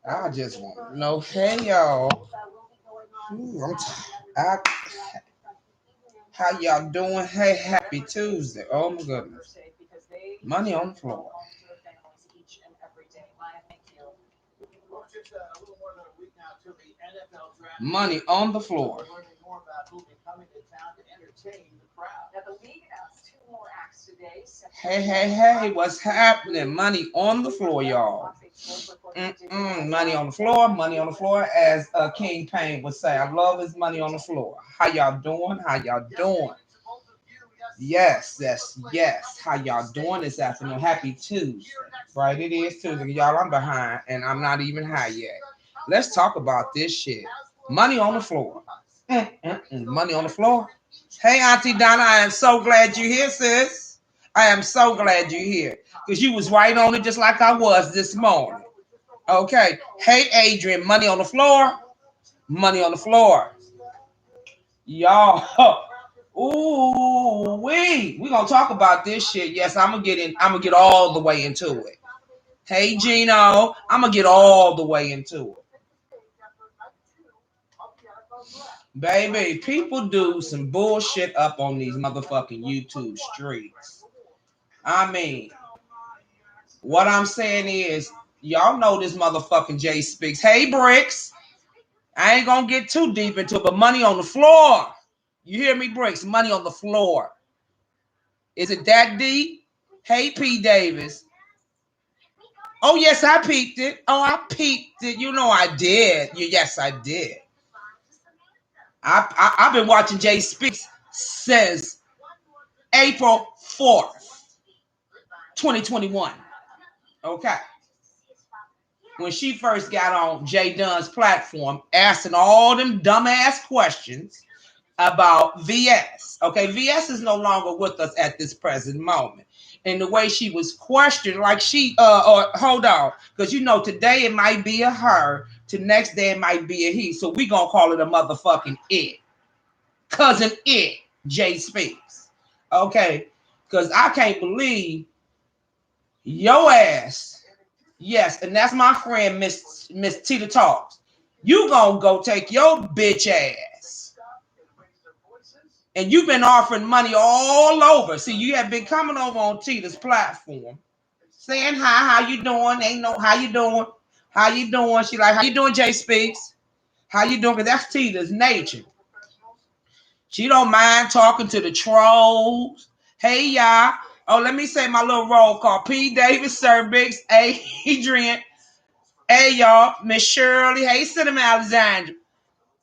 I just want to know, hey y'all. How y'all doing? Hey, happy Tuesday. Oh my goodness. Money on the floor. Money on the floor. Hey, hey, hey, what's happening? Money on the floor, y'all. Money on the floor, money on the floor, as King Payne would say. I love his money on the floor. How y'all doing? How y'all doing? Yes, yes, yes. How y'all doing this afternoon? Happy Tuesday. Right, it is Tuesday. Y'all, I'm behind and I'm not even high yet. Let's talk about this shit. Money on the floor. Money on the floor. Hey, Auntie Donna, I am so glad you're here, sis. I am so glad you're here because you was right on it just like I was this morning. Okay. Hey, Adrian, money on the floor. Money on the floor. Y'all. Ooh, we gonna talk about this shit. Yes, I'm gonna get in. I'm gonna get all the way into it. Hey, Gino, I'm gonna get all the way into it. Baby, people do some bullshit up on these motherfucking YouTube streets. I mean, what I'm saying is, y'all know this motherfucking Jay Speaks. Hey, Bricks. I ain't gonna get too deep into it, but money on the floor. You hear me, Bricks? Money on the floor. Is it that deep? Hey, P. Davis. Oh, yes, I peeped it. Oh, I peeped it. You know I did. Yes, I did. I've been watching Jay Speaks since April 4th, 2021. Okay. When she first got on Jay Dunn's platform, asking all them dumbass questions about VS. Okay, VS is no longer with us at this present moment. And the way she was questioned, like she or hold on, because you know today it might be a her, to next day it might be a he. So we gonna call it a motherfucking it. Cousin it, Jay Speaks. Okay, because I can't believe your ass. Yes, and that's my friend Miss Tita Talks. You gonna go take your bitch ass. And you've been offering money all over. See, you have been coming over on Tita's platform, saying hi, how you doing? Ain't no how you doing? How you doing? She like, how you doing, Jay Speaks? How you doing? Because that's Tita's nature. She don't mind talking to the trolls. Hey, y'all. Oh, let me say my little roll call. P. Davis, Sir Biggs, Adrian. Hey, y'all. Miss Shirley. Hey, Cinnamon Alexandra.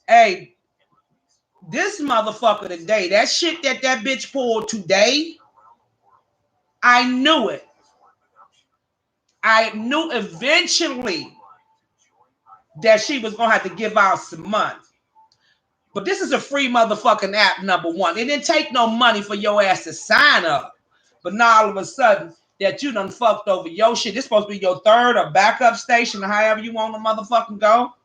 Hey, this motherfucker today, that shit that bitch pulled today, I knew it. I knew eventually that she was going to have to give out some money. But this is a free motherfucking app, number one. It didn't take no money for your ass to sign up. But now all of a sudden that you done fucked over your shit. This supposed to be your third or backup station or however you want to motherfucking go.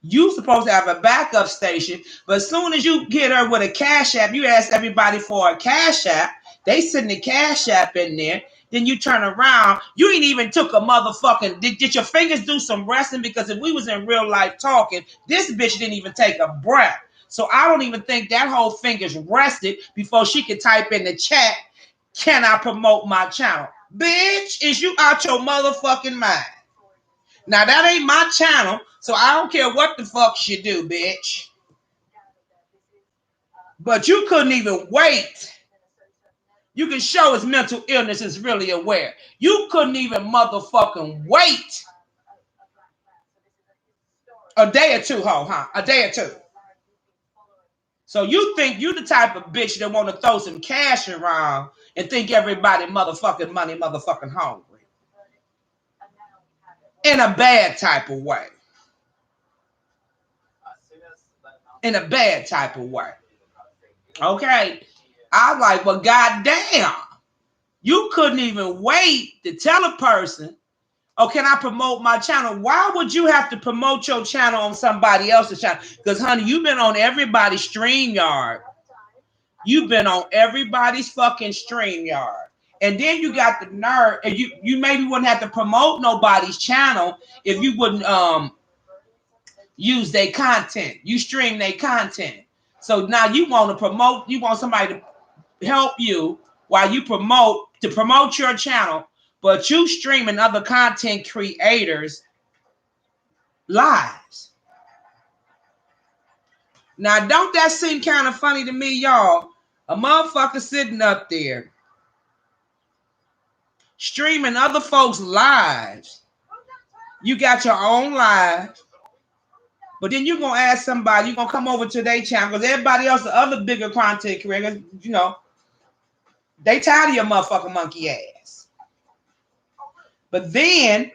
You supposed to have a backup station, but as soon as you get her with a cash app, you ask everybody for a cash app. They send the cash app in there. Then you turn around. You ain't even took a motherfucking. Did your fingers do some resting? Because if we was in real life talking, this bitch didn't even take a breath. So I don't even think that whole fingers rested before she could type in the chat, can I promote my channel? Bitch, is you out your motherfucking mind? Now that ain't my channel, so I don't care what the fuck you do, bitch. But you couldn't even wait. You can show his mental illness is really aware. You couldn't even motherfucking wait a day or two, huh? A day or two. So you think you the type of bitch that want to throw some cash around and think everybody motherfucking money, motherfucking hungry. In a bad type of way. In a bad type of way. Okay. I was like, well, goddamn. You couldn't even wait to tell a person, oh, can I promote my channel? Why would you have to promote your channel on somebody else's channel? Because, honey, you've been on everybody's StreamYard. You've been on everybody's fucking StreamYard. And then you got the nerve, and you maybe wouldn't have to promote nobody's channel if you wouldn't use their content. You stream their content. So now you want to promote, you want somebody to help you while you promote your channel, but you streaming other content creators' lives. Now, don't that seem kind of funny to me, y'all? A motherfucker sitting up there streaming other folks' lives. You got your own live, but then you're going to ask somebody, you're going to come over to their channel, because everybody else, the other bigger content creators, you know, they tired of your motherfucking monkey ass. But then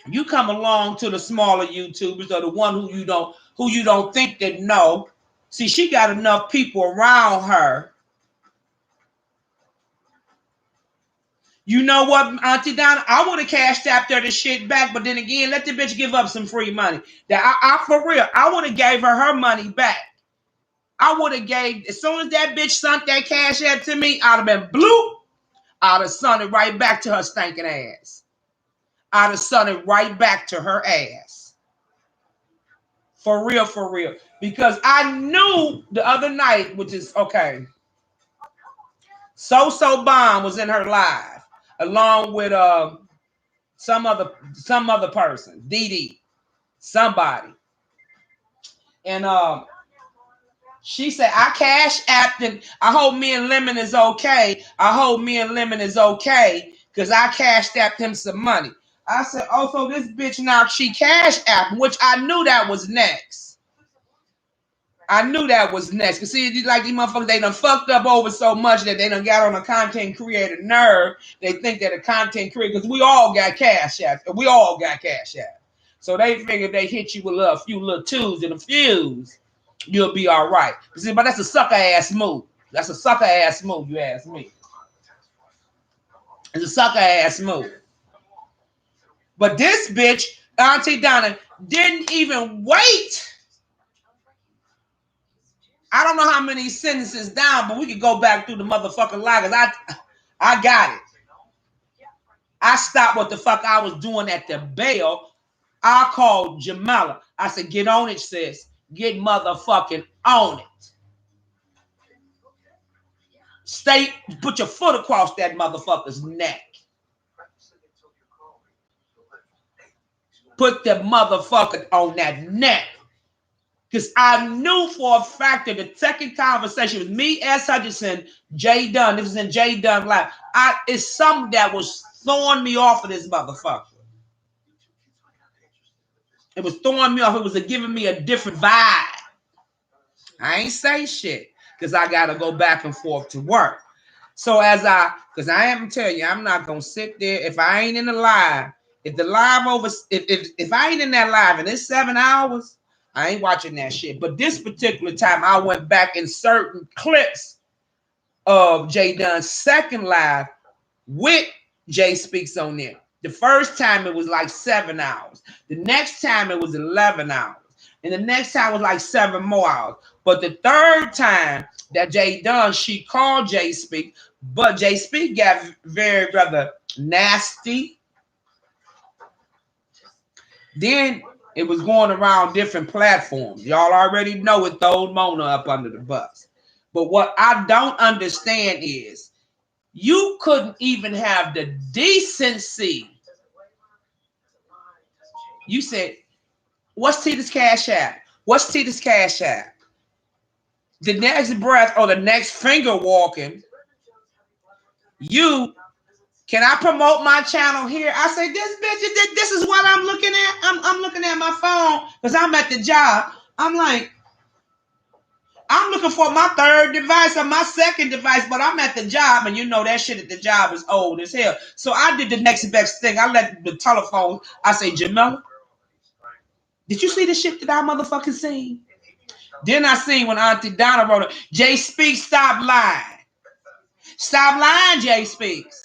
you come along to the smaller YouTubers, or the one who you don't think that know. See, she got enough people around her. You know what, Auntie Donna? I would have cashed after the shit back, but then again, let the bitch give up some free money. That I for real, I would have gave her money back. I would have gave, as soon as that bitch sent that cash app to me, I'd have been bloop. I'd have sent it right back to her stinking ass. I'd have sent it right back to her ass. For real, for real. Because I knew the other night, which is okay, So Bomb was in her live, along with some other person, Dee, somebody. And she said, I cash apped and I hope me and Lemon is okay. I hope me and Lemon is okay because I cashed apped him some money. I said, oh, so this bitch now she cash apped, which I knew that was next. I knew that was next. Because see, like these motherfuckers, they done fucked up over so much that they done got on a content creator nerve. They think that a content creator, because we all got cash apps. We all got cash apps. So they figured they hit you with a few little twos and a fuse, you'll be all right. See, but that's a sucker ass move. That's a sucker ass move, you ask me. It's a sucker ass move. But this bitch, Auntie Donna, didn't even wait. I don't know how many sentences down, but we could go back through the motherfucking line because I got it. I stopped what the fuck I was doing at the bell. I called Jamela. I said, get on it, sis. Get motherfucking on it. Stay, put your foot across that motherfucker's neck. Put the motherfucker on that neck. Because I knew for a fact that the second conversation was me, S. Hutchinson, Jay Dunn. This was in Jay Dunn Live. It's something that was throwing me off of this motherfucker. It was throwing me off. It was giving me a different vibe. I ain't say shit because I got to go back and forth to work. So because I am telling you, I'm not going to sit there. If I ain't in the live, if I ain't in that live and it's 7 hours, I ain't watching that shit. But this particular time, I went back in certain clips of Jay Dunn's second live with Jay Speaks on there. The first time it was like 7 hours. The next time it was 11 hours. And the next time was like 7 more hours. But the third time that Jay Dunn, she called Jay Speak, but Jay Speak got very rather nasty. Then it was going around different platforms. Y'all already know it throwed Mona up under the bus. But what I don't understand is you couldn't even have the decency. You said, what's Tita's Cash App? What's Tita's Cash App? The next breath or the next finger walking, can I promote my channel here? I say, this is what I'm looking at. I'm looking at my phone because I'm at the job. I'm like, I'm looking for my third device or my second device, but I'm at the job, and you know that shit at the job is old as hell. So I did the next best thing. I let the telephone, I say, Jamela, did you see the shit that I motherfucking seen? Then I seen when Auntie Donna wrote it, Jay Speaks, stop lying. Stop lying, Jay Speaks.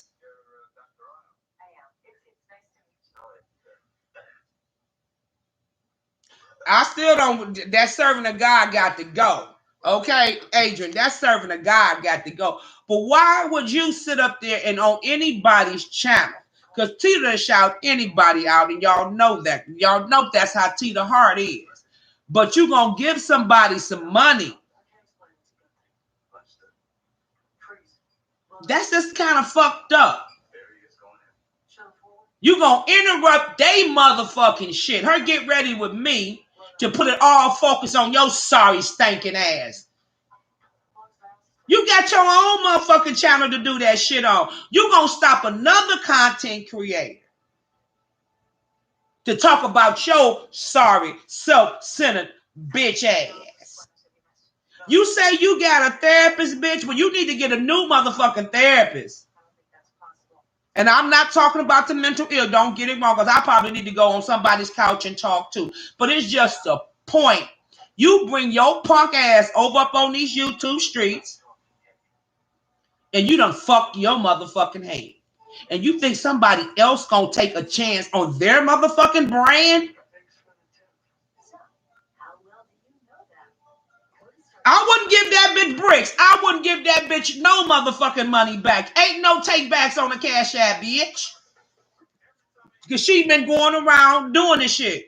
I still don't, that servant of God got to go. Okay, Adrian, that servant of God got to go. But why would you sit up there and on anybody's channel? Because Tita shout anybody out, and y'all know that. Y'all know that's how Tita Hart is. But you gonna give somebody some money. That's just kind of fucked up. You gonna interrupt they motherfucking shit. Her get ready with me to put it all focus on your sorry stinking ass. You got your own motherfucking channel to do that shit on. You gonna stop another content creator to talk about your sorry, self-centered bitch ass. You say you got a therapist, bitch, but you need to get a new motherfucking therapist. And I'm not talking about the mental ill. Don't get it wrong, because I probably need to go on somebody's couch and talk too. But it's just a point. You bring your punk ass over up on these YouTube streets, and you done fucked your motherfucking head. And you think somebody else gonna take a chance on their motherfucking brand? I wouldn't give that bitch bricks. I wouldn't give that bitch no motherfucking money back. Ain't no take backs on the Cash App, bitch. Because she been going around doing this shit.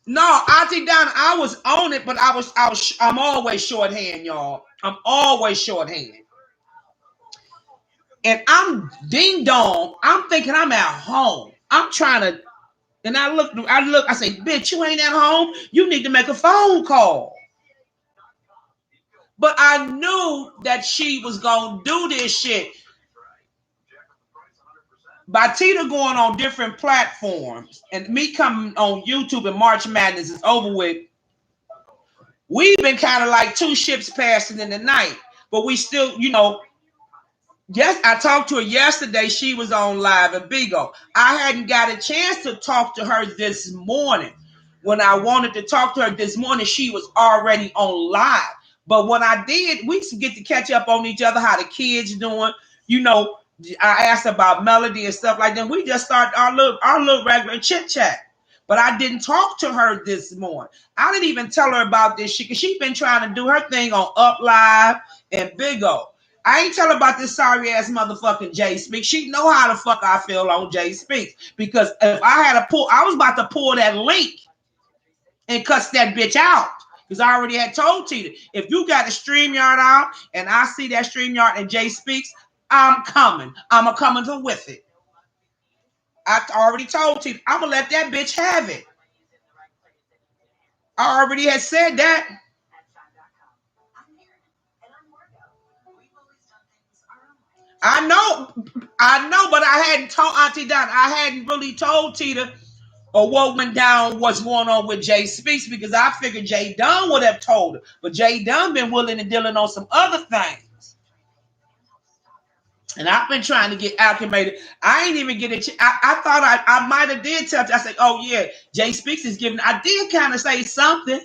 No, Auntie Donna, I was on it, but I'm always shorthand, y'all. I'm always shorthand. And I'm ding dong. I'm thinking I'm at home. I'm trying to, and I look, I say, bitch, you ain't at home. You need to make a phone call. But I knew that she was gonna do this shit. By Tita going on different platforms and me coming on YouTube and March Madness is over with, we've been kind of like two ships passing in the night. But we still, yes, I talked to her yesterday. She was on live at Bigo. I hadn't got a chance to talk to her this morning. When I wanted to talk to her this morning, she was already on live. But when I did, we get to catch up on each other, how the kids doing. I asked about Melody and stuff like that. We just started our little regular chit chat. But I didn't talk to her this morning. I didn't even tell her about this shit because she's been trying to do her thing on Up Live and Bigo. I ain't tell her about this sorry ass motherfucking Jay Speaks. She know how the fuck I feel on Jay Speaks. Because if I was about to pull that link and cuss that bitch out. Because I already had told Tita, if you got a StreamYard out and I see that StreamYard and Jay Speaks, I'm coming. I'm coming to with it. I already told Tita, I'm going to let that bitch have it. I already had said that. I know, but I hadn't told Auntie Donna. I hadn't really told Tita or what went down, what's going on with Jay Speaks, because I figured Jay Dunn would have told her. But Jay Dunn been willing and dealing on some other things. And I've been trying to get acclimated. I ain't even get it. I thought I might have did tell you. I said, oh yeah, Jay Speaks is giving. I did kind of say something.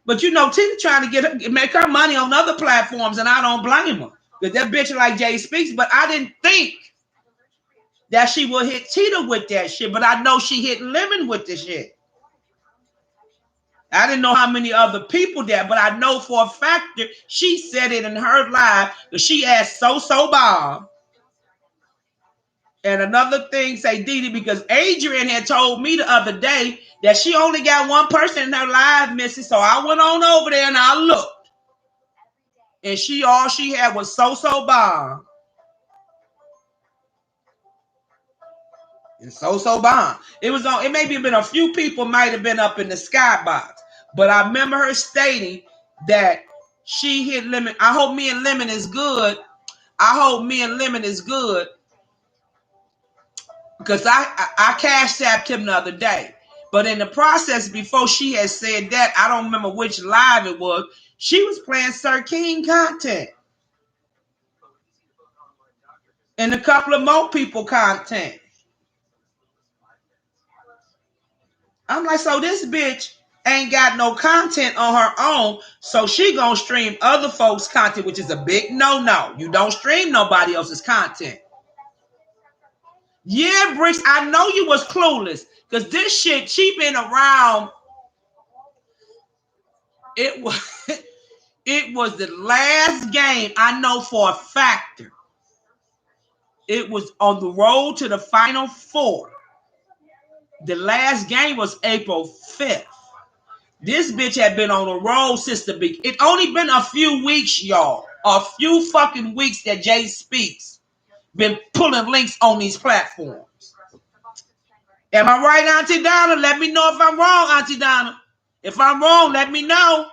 But Tina trying to make her money on other platforms, and I don't blame her. Because that bitch like Jay Speaks, but I didn't think that she would hit Tita with that shit. But I know she hit Lemon with the shit. I didn't know how many other people there, but I know for a fact that she said it in her live that she asked So Bob. And another thing, say Didi, because Adrian had told me the other day that she only got one person in her live, Missy. So I went on over there and I looked. And all she had was So Bob. And So Bomb. It maybe been a few people might have been up in the skybox. But I remember her stating that she hit Lemon. I hope me and Lemon is good. Because I cash tapped him the other day. But in the process, before she had said that, I don't remember which live it was, she was playing Sir King content. And a couple of more people content. I'm like, so this bitch ain't got no content on her own, so she gonna stream other folks' content, which is a big no-no. You don't stream nobody else's content. Yeah, Bricks, I know you was clueless. Because this shit, she been around. It was it was the last game I know for a factor. It was on the road to the Final Four. The last game was April 5th. This bitch had been on the road since the beginning. It only been a few weeks, y'all. A few fucking weeks that Jay Speaks been pulling links on these platforms. Am I right, Auntie Donna? Let me know if I'm wrong, Auntie Donna. If I'm wrong, let me know.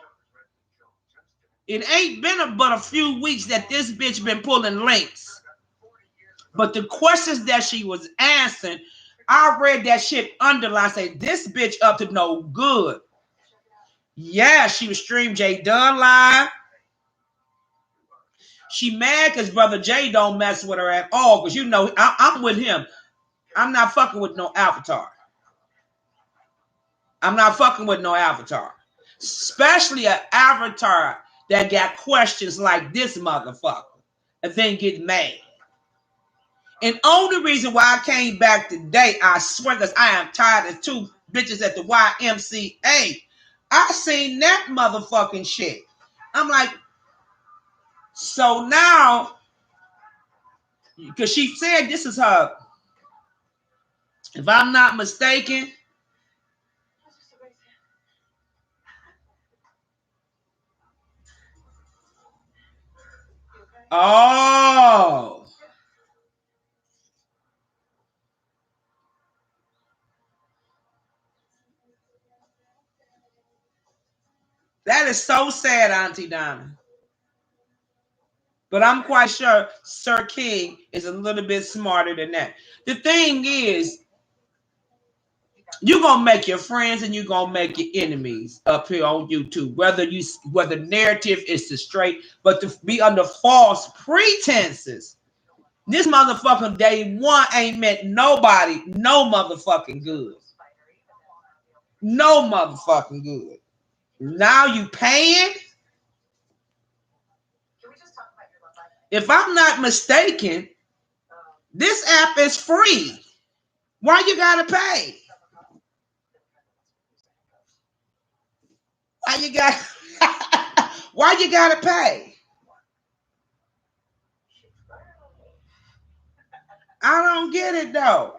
It ain't been but a few weeks that this bitch been pulling links. But the questions that she was answering, I read that shit underlined, say this bitch up to no good. Yeah, she was streamed Jay Dunn live. She mad because Brother Jay don't mess with her at all. Because you know, I'm with him. I'm not fucking with no avatar. I'm not fucking with no avatar. Especially an avatar that got questions like this motherfucker and then get mad. And only reason why I came back today, I swear, because I am tired of two bitches at the YMCA. I seen that motherfucking shit. I'm like, so now, because she said this is her, if I'm not mistaken, oh, that is so sad, Auntie Donna. But I'm quite sure Sir King is a little bit smarter than that. The thing is, you're gonna make your friends and you're gonna make your enemies up here on YouTube. Whether narrative is to straight, but to be under false pretenses. This motherfucking day one ain't meant nobody no motherfucking good. No motherfucking good. Now you paying? If I'm not mistaken, this app is free. Why you gotta pay? Why you got why you gotta pay? I don't get it though.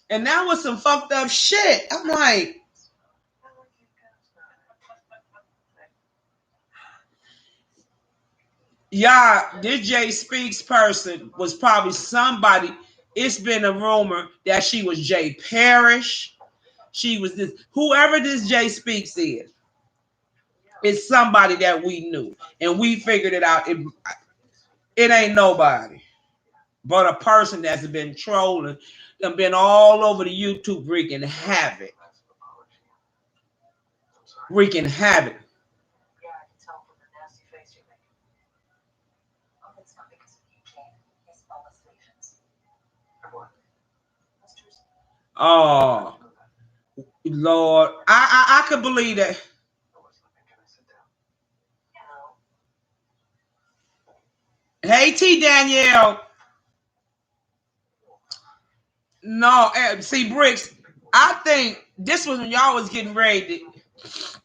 And that was some fucked up shit. I'm like, yeah, this Jay Speaks person was probably somebody. It's been a rumor that she was Jay Parrish. She was this, whoever this Jay Speaks is. It's somebody that we knew. And we figured it out. It ain't nobody but a person that's been trolling and been all over the YouTube wreaking havoc. Wreaking havoc. Oh, Lord. I could believe that. Hey, T. Danielle. No, see, Bricks, I think this was when y'all was getting ready to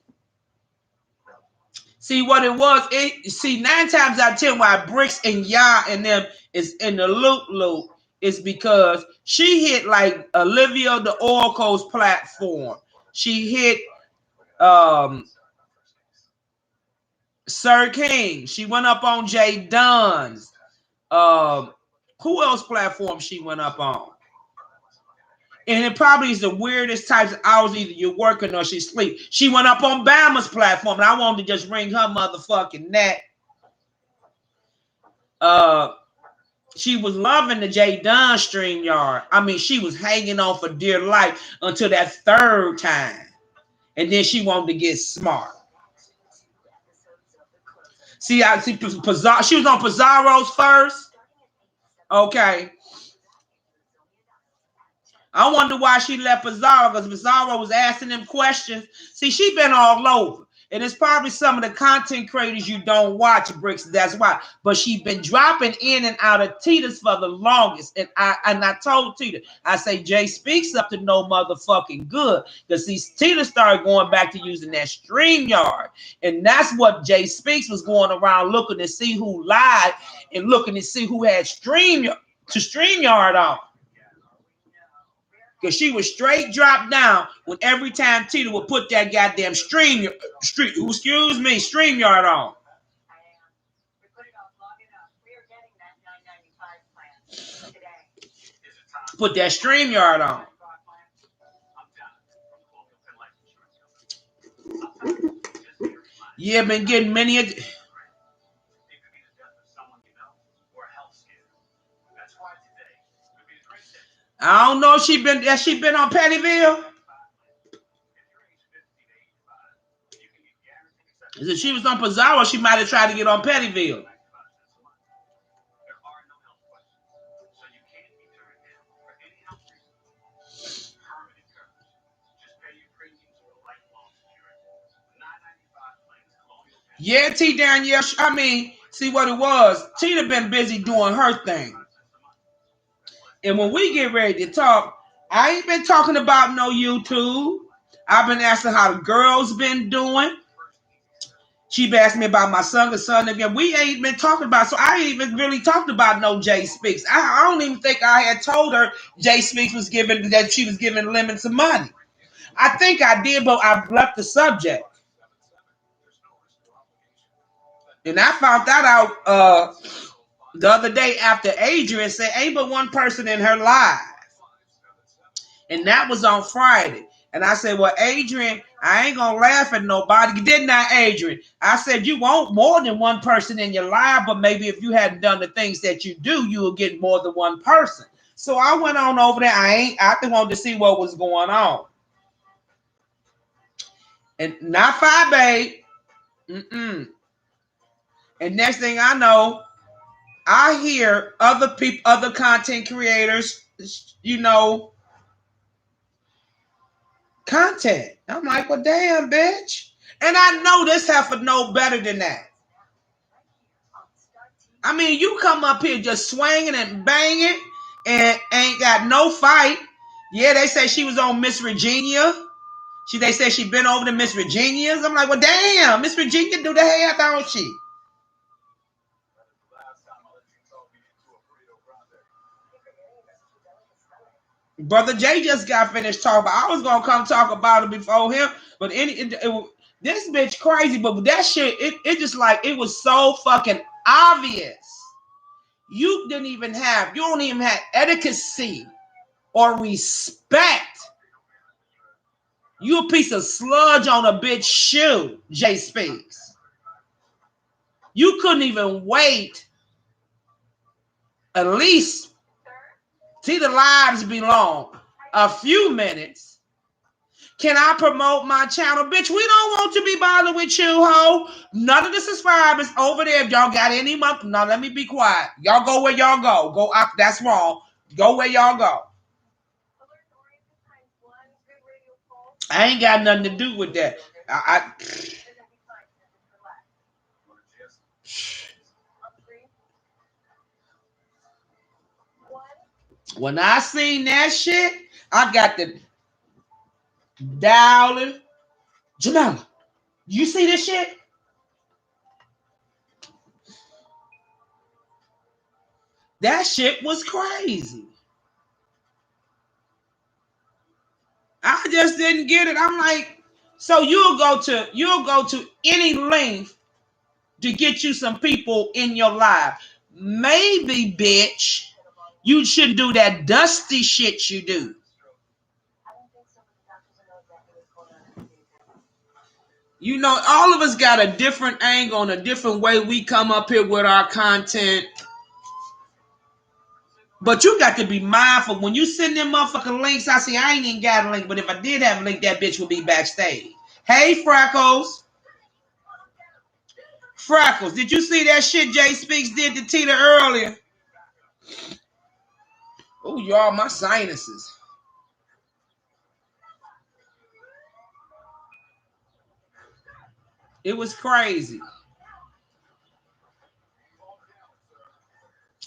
see what it was. See, 9 times out of 10, why Bricks and Ya and them is in the loop is because she hit like Olivia the Oracle's platform. She hit Sir King. She went up on Jay Dunn's. Who else platform she went up on? And it probably is the weirdest types of hours. Either you're working or she's asleep. She went up on Bama's platform, and I wanted to just wring her motherfucking neck. She was loving the Jay Dunn StreamYard. I mean, she was hanging on for dear life until that third time. And then she wanted to get smart. See, I see Pizarro. She was on Pizarro's first. Okay. I wonder why she left Pizarro, because Pizarro was asking them questions. See, she been all over. And it's probably some of the content creators you don't watch, Bricks. That's why. But she's been dropping in and out of Tita's for the longest. And I told Tita, I say, Jay Speaks up to no motherfucking good. Because see, Tita started going back to using that StreamYard. And that's what Jay Speaks was going around looking to see who lied and looking to see who had StreamYard on. Because she was straight dropped down when every time Tita would put that goddamn StreamYard on. Put that StreamYard on. Yeah, been getting many. I don't know if has she been on Pettyville? If she was on Pizarro, she might have tried to get on Pettyville. Yeah, T down, yeah. I mean, see what it was. Tina been busy doing her thing. And when we get ready to talk, I ain't been talking about no YouTube. I've been asking how the girls been doing. She been asking me about my son again. We ain't been talking about, so I ain't even really talked about no Jay Speaks. I don't even think I had told her Jay Speaks was that she was giving Lemon some money. I think I did, but I left the subject. And I found that out the other day after Adrian said ain't but one person in her live. And that was on Friday. And I said, well, Adrian, I ain't going to laugh at nobody. Didn't I, Adrian? I said, you want more than one person in your life, but maybe if you hadn't done the things that you do, you will get more than one person. So I went on over there. I just wanted to see what was going on. And not 5 babe. And next thing I know, I hear other people, other content creators, content. I'm like, well, damn, bitch. And I know this heifer know better than that. I mean, you come up here just swinging and banging and ain't got no fight. Yeah, they say she was on Miss Virginia. They say she been over to Miss Virginia's. I'm like, well, damn, Miss Virginia do the hair, don't she? Brother Jay just got finished talking about. I was gonna come talk about it before him, but this bitch crazy. But that shit, it just like it was so fucking obvious. You don't even have etiquette or respect. You a piece of sludge on a bitch shoe, Jay Speaks. You couldn't even wait at least see the lives be long. A few minutes. Can I promote my channel? Bitch, we don't want to be bothered with you, ho. None of the subscribers over there. If y'all got any month, now let me be quiet. Y'all go where y'all go. Go up. That's wrong. Go where y'all go. I ain't got nothing to do with that. When I seen that shit, I got the dial. Jamela, you see this shit? That shit was crazy. I just didn't get it. I'm like, so you'll go to any length to get you some people in your life. Maybe, bitch, you should do that dusty shit you do. You know, all of us got a different angle and a different way we come up here with our content. But you got to be mindful. When you send them motherfucking links, I ain't even got a link, but if I did have a link, that bitch would be backstage. Hey, Freckles. Freckles, did you see that shit Jay Speaks did to Tina earlier? Oh, y'all, my sinuses. It was crazy.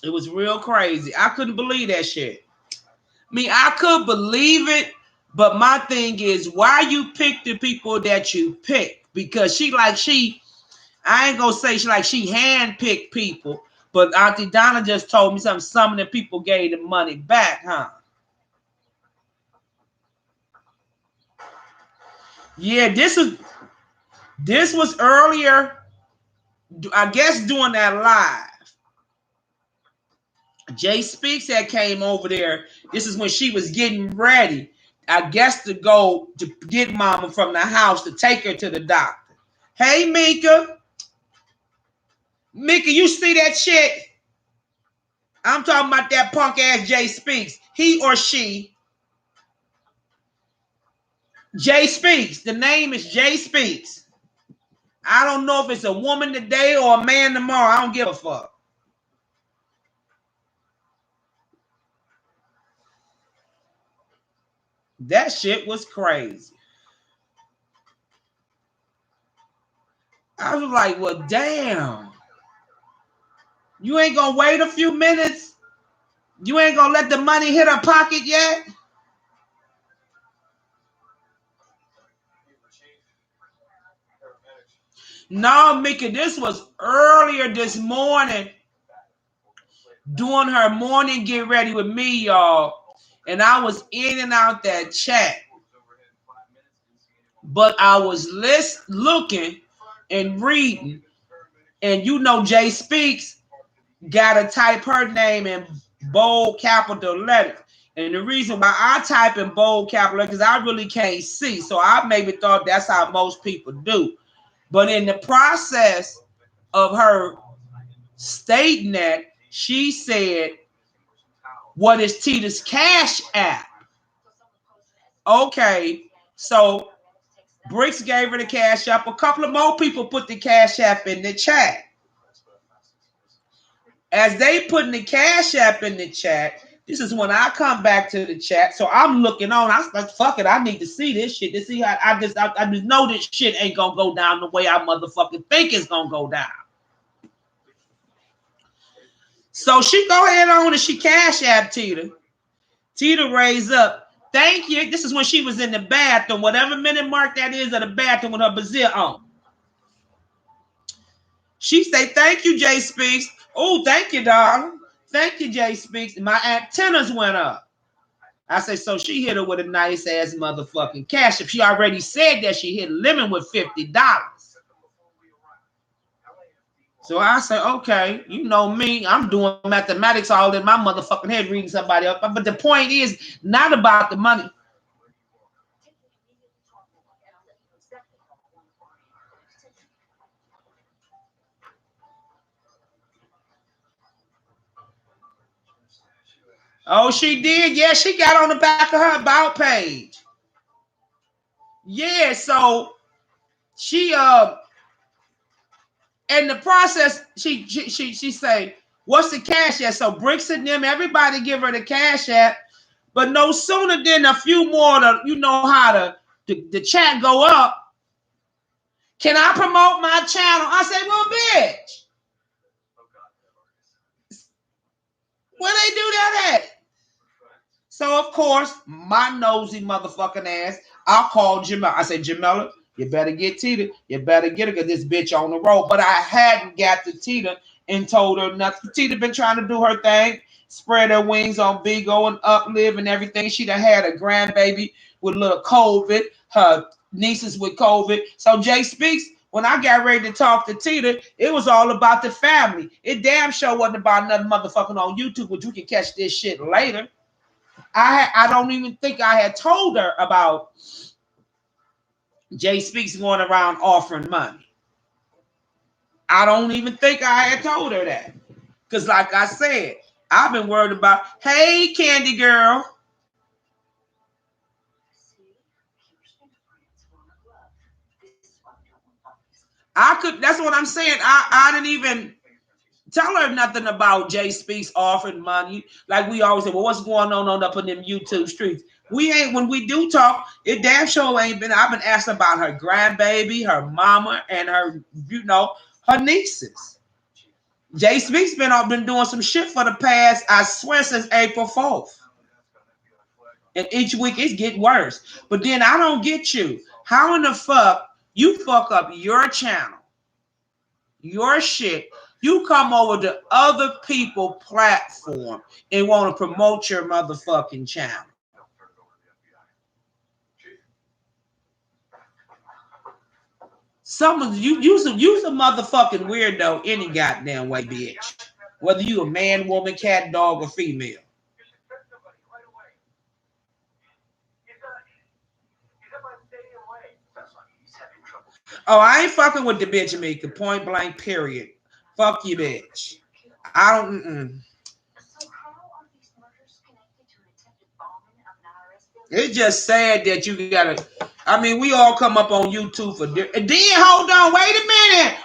It was real crazy. I couldn't believe that shit. I mean, I could believe it, but my thing is, why you pick the people that you pick? Because I ain't gonna say she handpicked people, but Auntie Donna just told me something. Some of the people gave the money back, huh? Yeah, this was earlier, I guess, doing that live. Jay Speaks had came over there. This is when she was getting ready, I guess, to go to get Mama from the house to take her to the doctor. Hey, Mika. Mika, you see that shit? I'm talking about that punk ass Jay Speaks. He or she. Jay Speaks. The name is Jay Speaks. I don't know if it's a woman today or a man tomorrow. I don't give a fuck. That shit was crazy. I was like, well, damn. You ain't gonna wait a few minutes? You ain't gonna let the money hit her pocket yet? No, Mickey, this was earlier this morning doing her morning get ready with me, y'all. And I was in and out that chat. But I was looking and reading. And you know Jay Speaks got to type her name in bold capital letters. And the reason why I type in bold capital letters, because I really can't see. So I maybe thought that's how most people do. But in the process of her stating that, she said, what is Tita's Cash App? Okay, so Bricks gave her the Cash App. A couple of more people put the Cash App in the chat. As they put the Cash App in the chat, this is when I come back to the chat. So I'm looking on. I was like, fuck it, I need to see this shit. To see how I just know this shit ain't gonna go down the way I motherfucking think it's gonna go down. So she go ahead on and she Cash App Tita. Tita raise up. Thank you. This is when she was in the bathroom, whatever minute mark that is of the bathroom with her brazier on. She say, thank you, Jay Speaks. Oh, thank you, darling. Thank you, Jay Speaks. My antennas went up. I say, so she hit her with a nice ass motherfucking cash. If she already said that she hit Lemon with $50. So I say, okay, you know me, I'm doing mathematics all in my motherfucking head reading somebody else. But the point is not about the money. Oh, she did? Yeah, she got on the back of her about page. Yeah, so she in the process, she say, what's the Cash App? So Bricks and them, everybody give her the Cash App, but no sooner than a few more you know how the chat go up. Can I promote my channel? I say, well, bitch. Where they do that at? So, of course, my nosy motherfucking ass, I'll call Jamela. I say, Jamela, you better get Tita. You better get her because this bitch on the road. But I hadn't got to Tita and told her nothing. Tita been trying to do her thing, spread her wings on Bigo and Uplive and everything. She done had a grandbaby with a little COVID, her nieces with COVID. So Jay Speaks, when I got ready to talk to Tita, it was all about the family. It damn sure wasn't about another motherfucking on YouTube, but you can catch this shit later. I don't even think I had told her about Jay Speaks going around offering money. I don't even think I had told her that. Because like I said, I've been worried about, hey, Candy Girl. That's what I'm saying. I didn't even tell her nothing about Jay Speaks offering money. Like we always say, well, what's going on up in them YouTube streets? We ain't, when we do talk, it damn sure ain't been. I've been asked about her grandbaby, her mama, and her, you know, her nieces. Jay Speaks been doing some shit for the past, I swear, since April 4th. And each week it's getting worse. But then I don't get you. How in the fuck you fuck up your channel, your shit, you come over to other people's platform and want to promote your motherfucking channel? Some of you's a motherfucking weirdo any goddamn way, bitch. Whether you a man, woman, cat, dog, or female. Oh, I ain't fucking with the bitch, Mika. Point blank, period. Fuck you, bitch. I don't. It's just sad that you gotta. I mean, we all come up on YouTube for. And then hold on, wait a minute.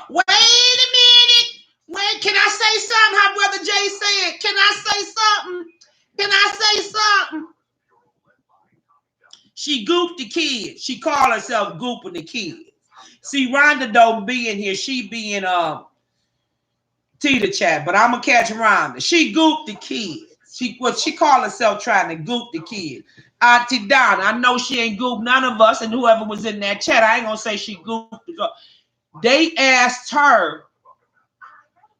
Wait, can I say something? How Brother Jay said? Can I say something? Can I say something? She gooped the kid. She called herself gooping the kid. See, Rhonda don't be in here. She be in Tita chat, but I'm gonna catch Rhonda. She gooped the kid. She called herself trying to goop the kid. Auntie Donna, I know she ain't gooped none of us, and whoever was in that chat, I ain't gonna say she gooped the girl. They asked her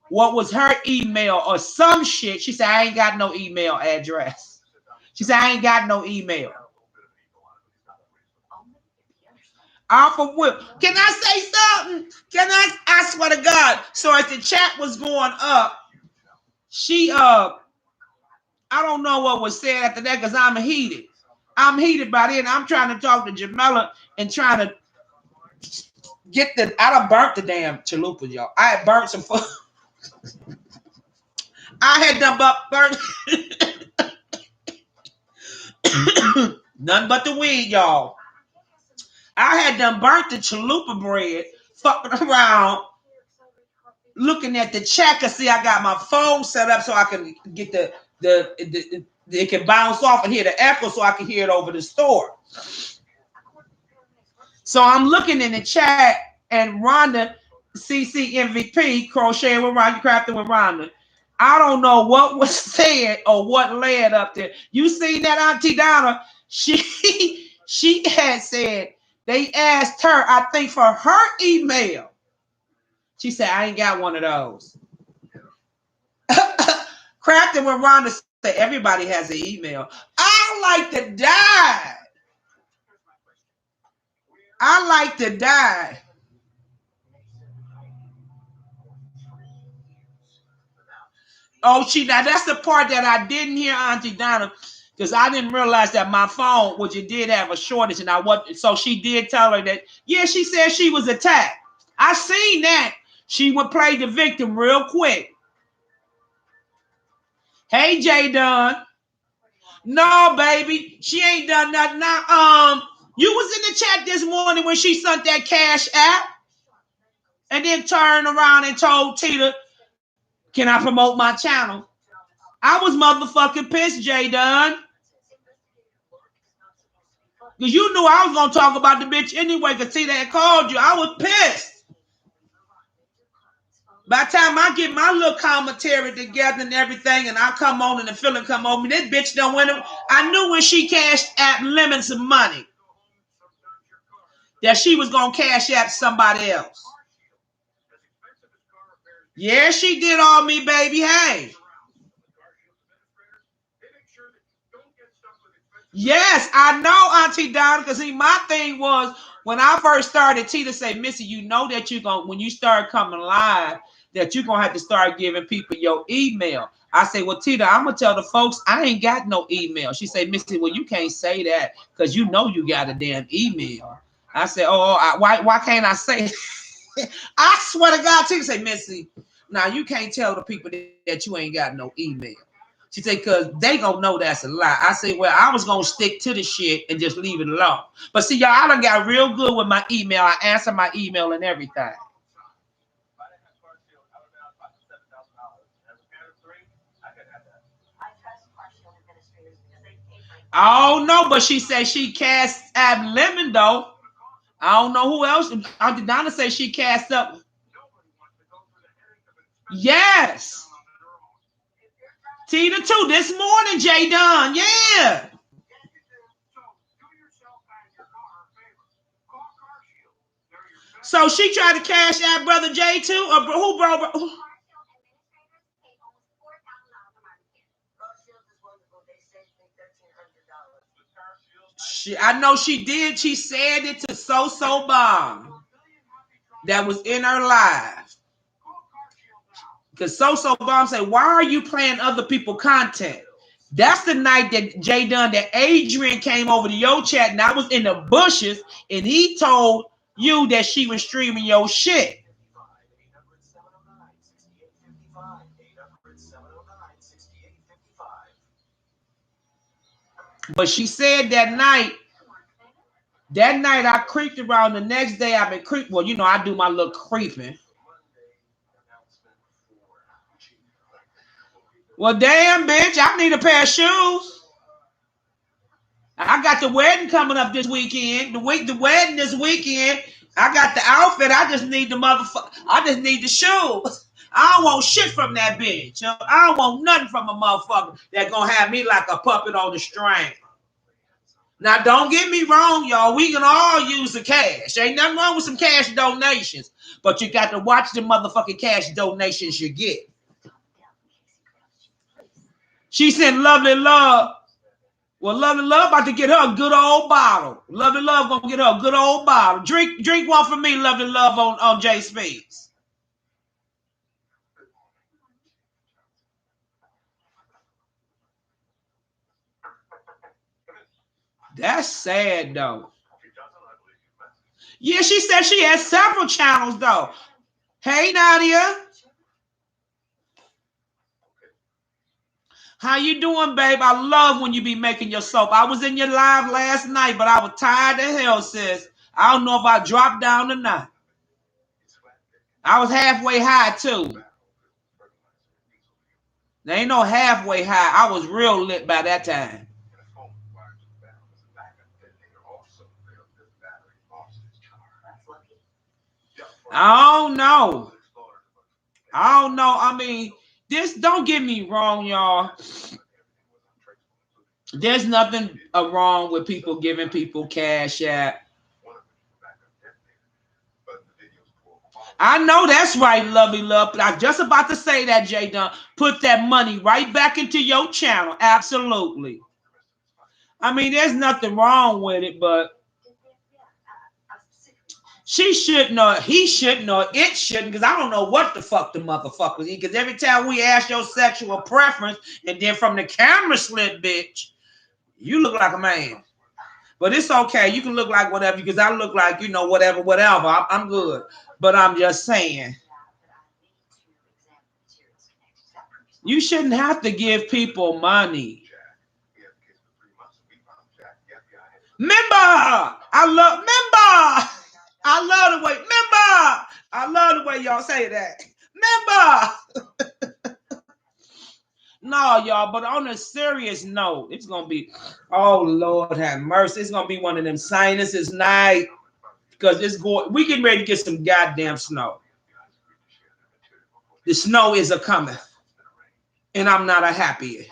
what was her email or some shit. She said, I ain't got no email address. She said, I ain't got no email. Off of whip. Can I say something? Can I swear to God. So as the chat was going up, she I don't know what was said after that because I'm heated. I'm heated by it. I'm trying to talk to Jamela and trying to get I done burnt the damn chalupa, y'all. I had burnt some food. I had done burnt nothing but the weed, y'all. I had done burnt the chalupa bread, fucking around, looking at the checker. See, I got my phone set up so I can get it can bounce off and hear the echo so I can hear it over the store. So I'm looking in the chat and Rhonda, CC MVP, crocheting with Rhonda, crafting with Rhonda. I don't know what was said or what led up there. You seen that, Auntie Donna? She had said they asked her, I think, for her email. She said, I ain't got one of those. Crafting with Rhonda said, everybody has an email. I like to die. I like to die. Oh, now that's the part that I didn't hear, Auntie Donna, because I didn't realize that my phone, which it did have a shortage, and so she did tell her that, yeah, she said she was attacked. I seen that. She would play the victim real quick. Hey, J Dunn. No, baby, she ain't done nothing. Now, you was in the chat this morning when she sent that Cash App, and then turned around and told Tita, "Can I promote my channel?" I was motherfucking pissed, J Dunn. Because you knew I was going to talk about the bitch anyway, because Tita had called you. I was pissed. By the time I get my little commentary together and everything, and I come on and the feeling come over me, this bitch don't win. I knew when she cashed App Lemon some money that she was going to cash out somebody else. Yeah, she did on me, baby. Hey. Yes, I know, Auntie Donna, because my thing was, when I first started, Tita say, Missy, you know that you're going to, when you start coming live, that you're going to have to start giving people your email. I say, well, Tita, I'm going to tell the folks I ain't got no email. She say, Missy, well, you can't say that because you know you got a damn email. I said, why can't I say I swear to God, Tita say, Missy, now you can't tell the people that you ain't got no email. She said, because they gonna know that's a lie. I said, well, I was gonna stick to the shit and just leave it alone. But see, y'all, I done got real good with my email. I answer my email and everything. I don't know, but she said she cast Ab Lemon though. I don't know who else. Donna say she cast up. Yes. Tina too this morning, J Dunn. Yeah. So she tried to cash out Brother J too? Or who bro? I know she did. She said it to So Bomb that was in her live. Because So Bomb said, why are you playing other people's content? That's the night that J Dunn, that Adrian came over to your chat and I was in the bushes and he told you that she was streaming your shit. But she said that night I creeped around. The next day I've been creeping. Well, you know, I do my little creeping. Well, damn, bitch, I need a pair of shoes. I got the wedding coming up this weekend. The wedding this weekend. I got the outfit. I just need the motherfucker. I just need the shoes. I don't want shit from that bitch. I don't want nothing from a motherfucker that gonna have me like a puppet on the string. Now, don't get me wrong, y'all. We can all use the cash. Ain't nothing wrong with some cash donations. But you got to watch the motherfucking cash donations you get. She said, Lovely Love. Well, Lovely Love about to get her a good old bottle. Lovely Love gonna get her a good old bottle. Drink one for me, Lovely Love, on J Speeds. That's sad, though. Yeah, she said she has several channels, though. Hey, Nadia. How you doing, babe? I love when you be making your soap. I was in your live last night, but I was tired as hell, sis. I don't know if I dropped down or not. I was halfway high, too. There ain't no halfway high. I was real lit by that time. I don't know. I mean, don't get me wrong, y'all. There's nothing wrong with people giving people cash at. I know that's right, Lovely Love. But I'm just about to say that, J Dunn. Put that money right back into your channel. Absolutely. I mean, there's nothing wrong with it, but she shouldn't, or he shouldn't, or it shouldn't, because I don't know what the fuck the motherfuckers eat. Because every time we ask your sexual preference, and then from the camera slip, bitch, you look like a man. But it's okay. You can look like whatever, because I look like, you know, whatever. I'm good. But I'm just saying. You shouldn't have to give people money. Member! I love the way y'all say that. Member! No, y'all, but on a serious note, it's gonna be, oh Lord have mercy. It's gonna be one of them sinuses night. Because we getting ready to get some goddamn snow. The snow is a coming. And I'm not a happy.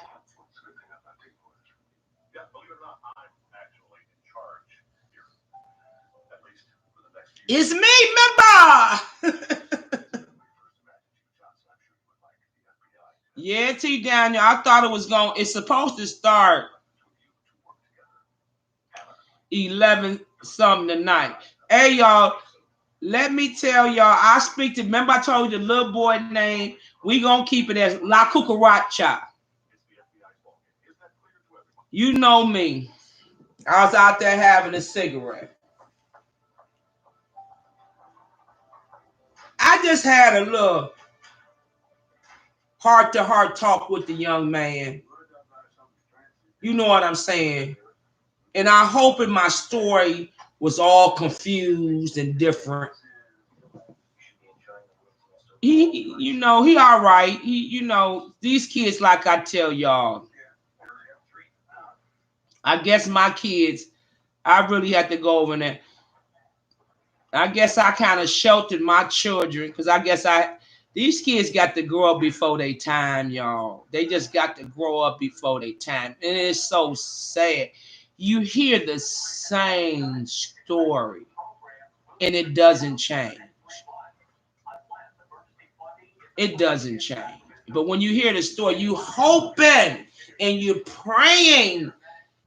It's me, member. Yeah, T Daniel. I thought it was it's supposed to start 11 something tonight. Hey, y'all. Let me tell y'all, remember I told you the little boy name, we gonna keep it as La Cucaracha. You know me. I was out there having a cigarette. I just had a little heart-to-heart talk with the young man. You know what I'm saying? And I hope in my story was all confused and different. He all right. These kids, like I tell y'all, I guess my kids, I really had to go over there. I guess I kind of sheltered my children because I guess these kids got to grow up before their time, y'all. They just got to grow up before their time. And it's so sad. You hear the same story and it doesn't change. It doesn't change. But when you hear the story, you hoping and you're praying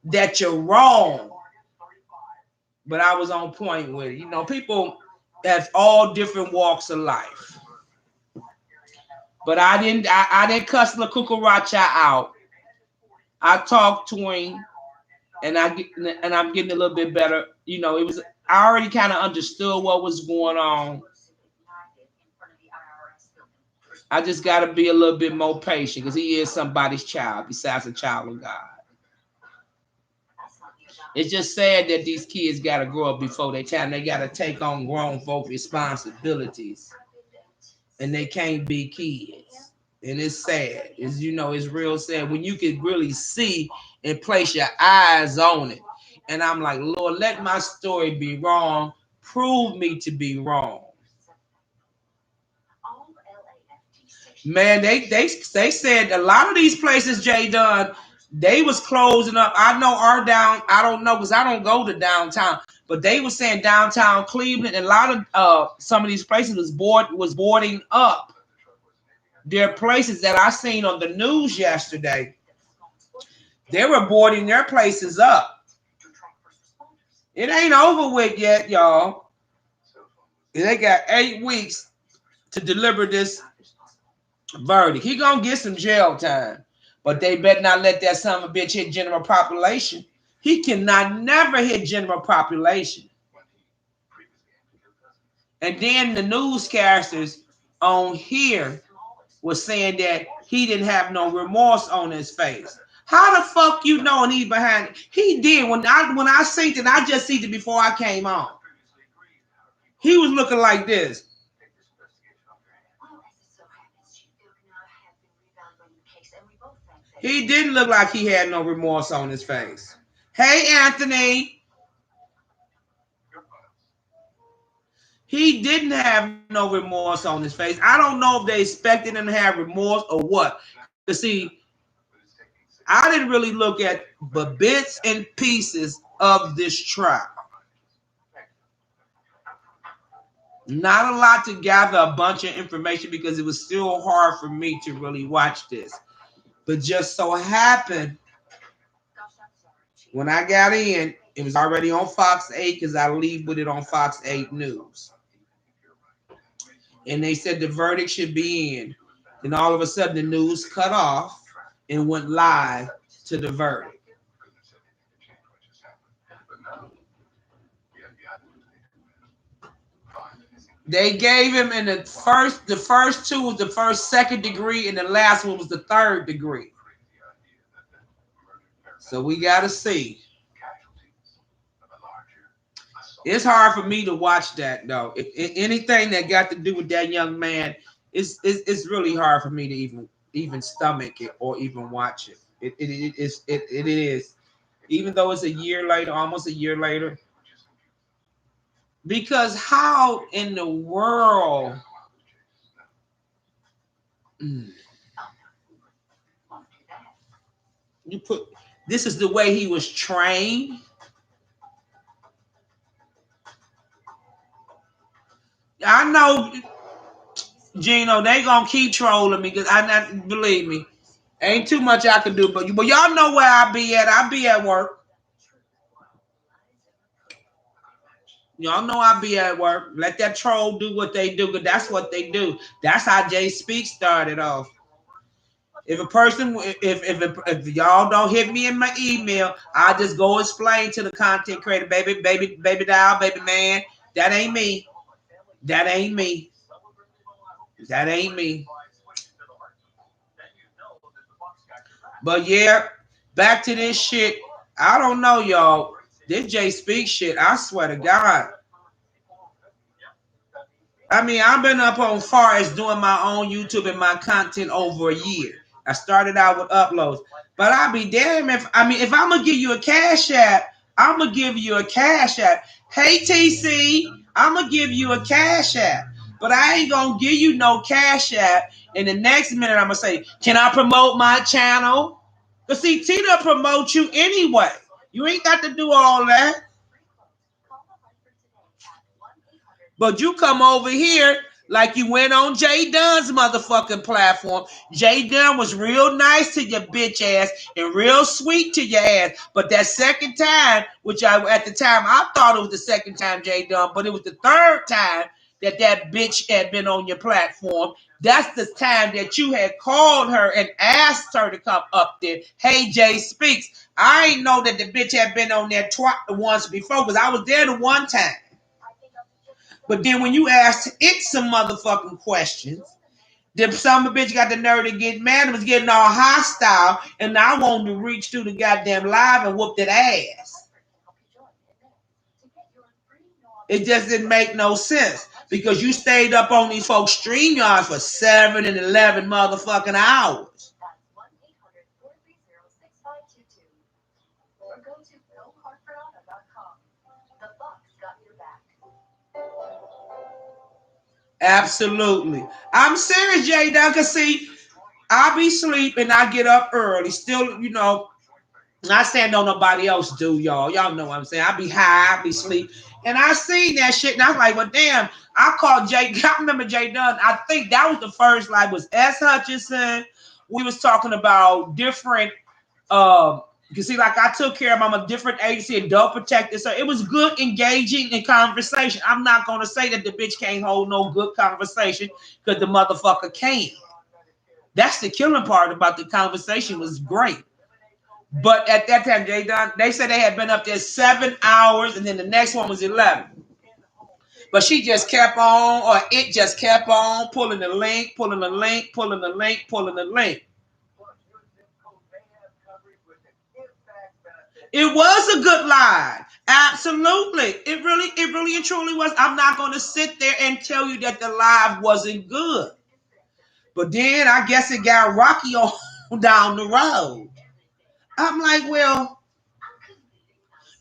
that you're wrong. But I was on point with it. You know, people have all different walks of life. But I didn't cuss La Cucaracha out. I talked to him and I'm getting a little bit better. You know, I already kind of understood what was going on. I just got to be a little bit more patient because he is somebody's child besides a child of God. It's just sad that these kids got to grow up before their time. They got to take on grown folk responsibilities. And they can't be kids. And it's sad. It's real sad when you can really see and place your eyes on it. And I'm like, Lord, let my story be wrong. Prove me to be wrong. Man, they said a lot of these places, J. Dunn, they was closing up. I don't know because I don't go to downtown, but they were saying downtown Cleveland and a lot of some of these places was boarding up. There are places that I seen on the news yesterday. They were boarding their places up. It ain't over with yet, y'all. They got 8 weeks to deliver this verdict. He gonna get some jail time, but they better not let that son of a bitch hit general population. He cannot never hit general population. And then the newscasters on here was saying that he didn't have no remorse on his face. How the fuck you know and he behind it? He did. When I seen it, I just seen it before I came on. He was looking like this. He didn't look like he had no remorse on his face. Hey, Anthony. He didn't have no remorse on his face. I don't know if they expected him to have remorse or what. To see, I didn't really look at the bits and pieces of this trial. Not a lot to gather a bunch of information because it was still hard for me to really watch this. But just so happened, when I got in, it was already on Fox 8 because I leave with it on Fox 8 News. And they said the verdict should be in. Then all of a sudden the news cut off and went live to the verdict. They gave him in the first two was the first second degree and the last one was the third degree. So we got to see. It's hard for me to watch that though. If anything that got to do with that young man, it's really hard for me to even stomach it or even watch it. It is. Even though it's a year later, almost a year later. Because how in the world you put this is the way he was trained? I know, Gino, they gonna keep trolling me because believe me, ain't too much I can do. But y'all know where I be at. I be at work. Y'all know I be at work. Let that troll do what they do, because that's what they do. That's how Jay Speaks started off. If a person, if y'all don't hit me in my email, I'll just go explain to the content creator, baby doll, baby man, that ain't me. That ain't me. That ain't me. But yeah, back to this shit. I don't know, y'all. This Jay Speaks shit, I swear to God. I mean, I've been up on far as doing my own YouTube and my content over a year. I started out with uploads. But I'll be damn if I'm gonna give you a cash app, I'm gonna give you a cash app. Hey TC, I'm gonna give you a cash app. But I ain't gonna give you no cash app. And the next minute I'm gonna say, can I promote my channel? Because see, Tina promotes you anyway. You ain't got to do all that. But you come over here like you went on Jay Dunn's motherfucking platform. Jay Dunn was real nice to your bitch ass and real sweet to your ass. But that second time, which at the time I thought it was the second time Jay Dunn, but it was the third time that bitch had been on your platform. That's the time that you had called her and asked her to come up there. Hey, Jay Speaks. I ain't know that the bitch had been on there once before because I was there the one time. But then when you asked it some motherfucking questions, then some of the bitch got the nerve to get mad and was getting all hostile, and I wanted to reach through the goddamn live and whoop that ass. It just didn't make no sense because you stayed up on these folks' StreamYards for 7 and 11 motherfucking hours. Absolutely. I'm serious, Jay Dunn, because see, I be sleeping, I get up early, still, you know, not saying no nobody else do, y'all. Y'all know what I'm saying. I be high, I be sleep. And I seen that shit, and I was like, well, damn, I called Jay. I remember Jay Dunn. I think that was the first, like, was S. Hutchinson. We was talking about different, you see, like I took care of I'm a different agency, adult protector. So it was good engaging in conversation. I'm not going to say that the bitch can't hold no good conversation because the motherfucker can't. That's the killing part about the conversation was great. But at that time, they said they had been up there 7 hours and then the next one was 11. But she just kept on, or it just kept on pulling the link, pulling the link, pulling the link, pulling the link. It was a good live. Absolutely. It really and truly was. I'm not going to sit there and tell you that the live wasn't good. But then I guess it got rocky on down the road. I'm like, well,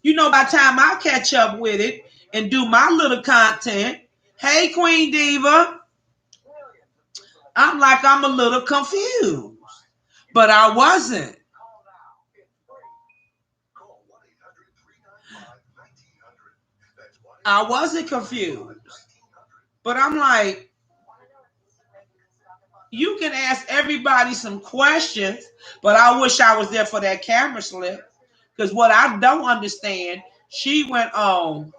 you know, by the time I catch up with it and do my little content, hey, Queen Diva, I'm like, I'm a little confused. But I wasn't. I wasn't confused. But I'm like, you can ask everybody some questions, but I wish I was there for that camera slip. Because what I don't understand, she went on.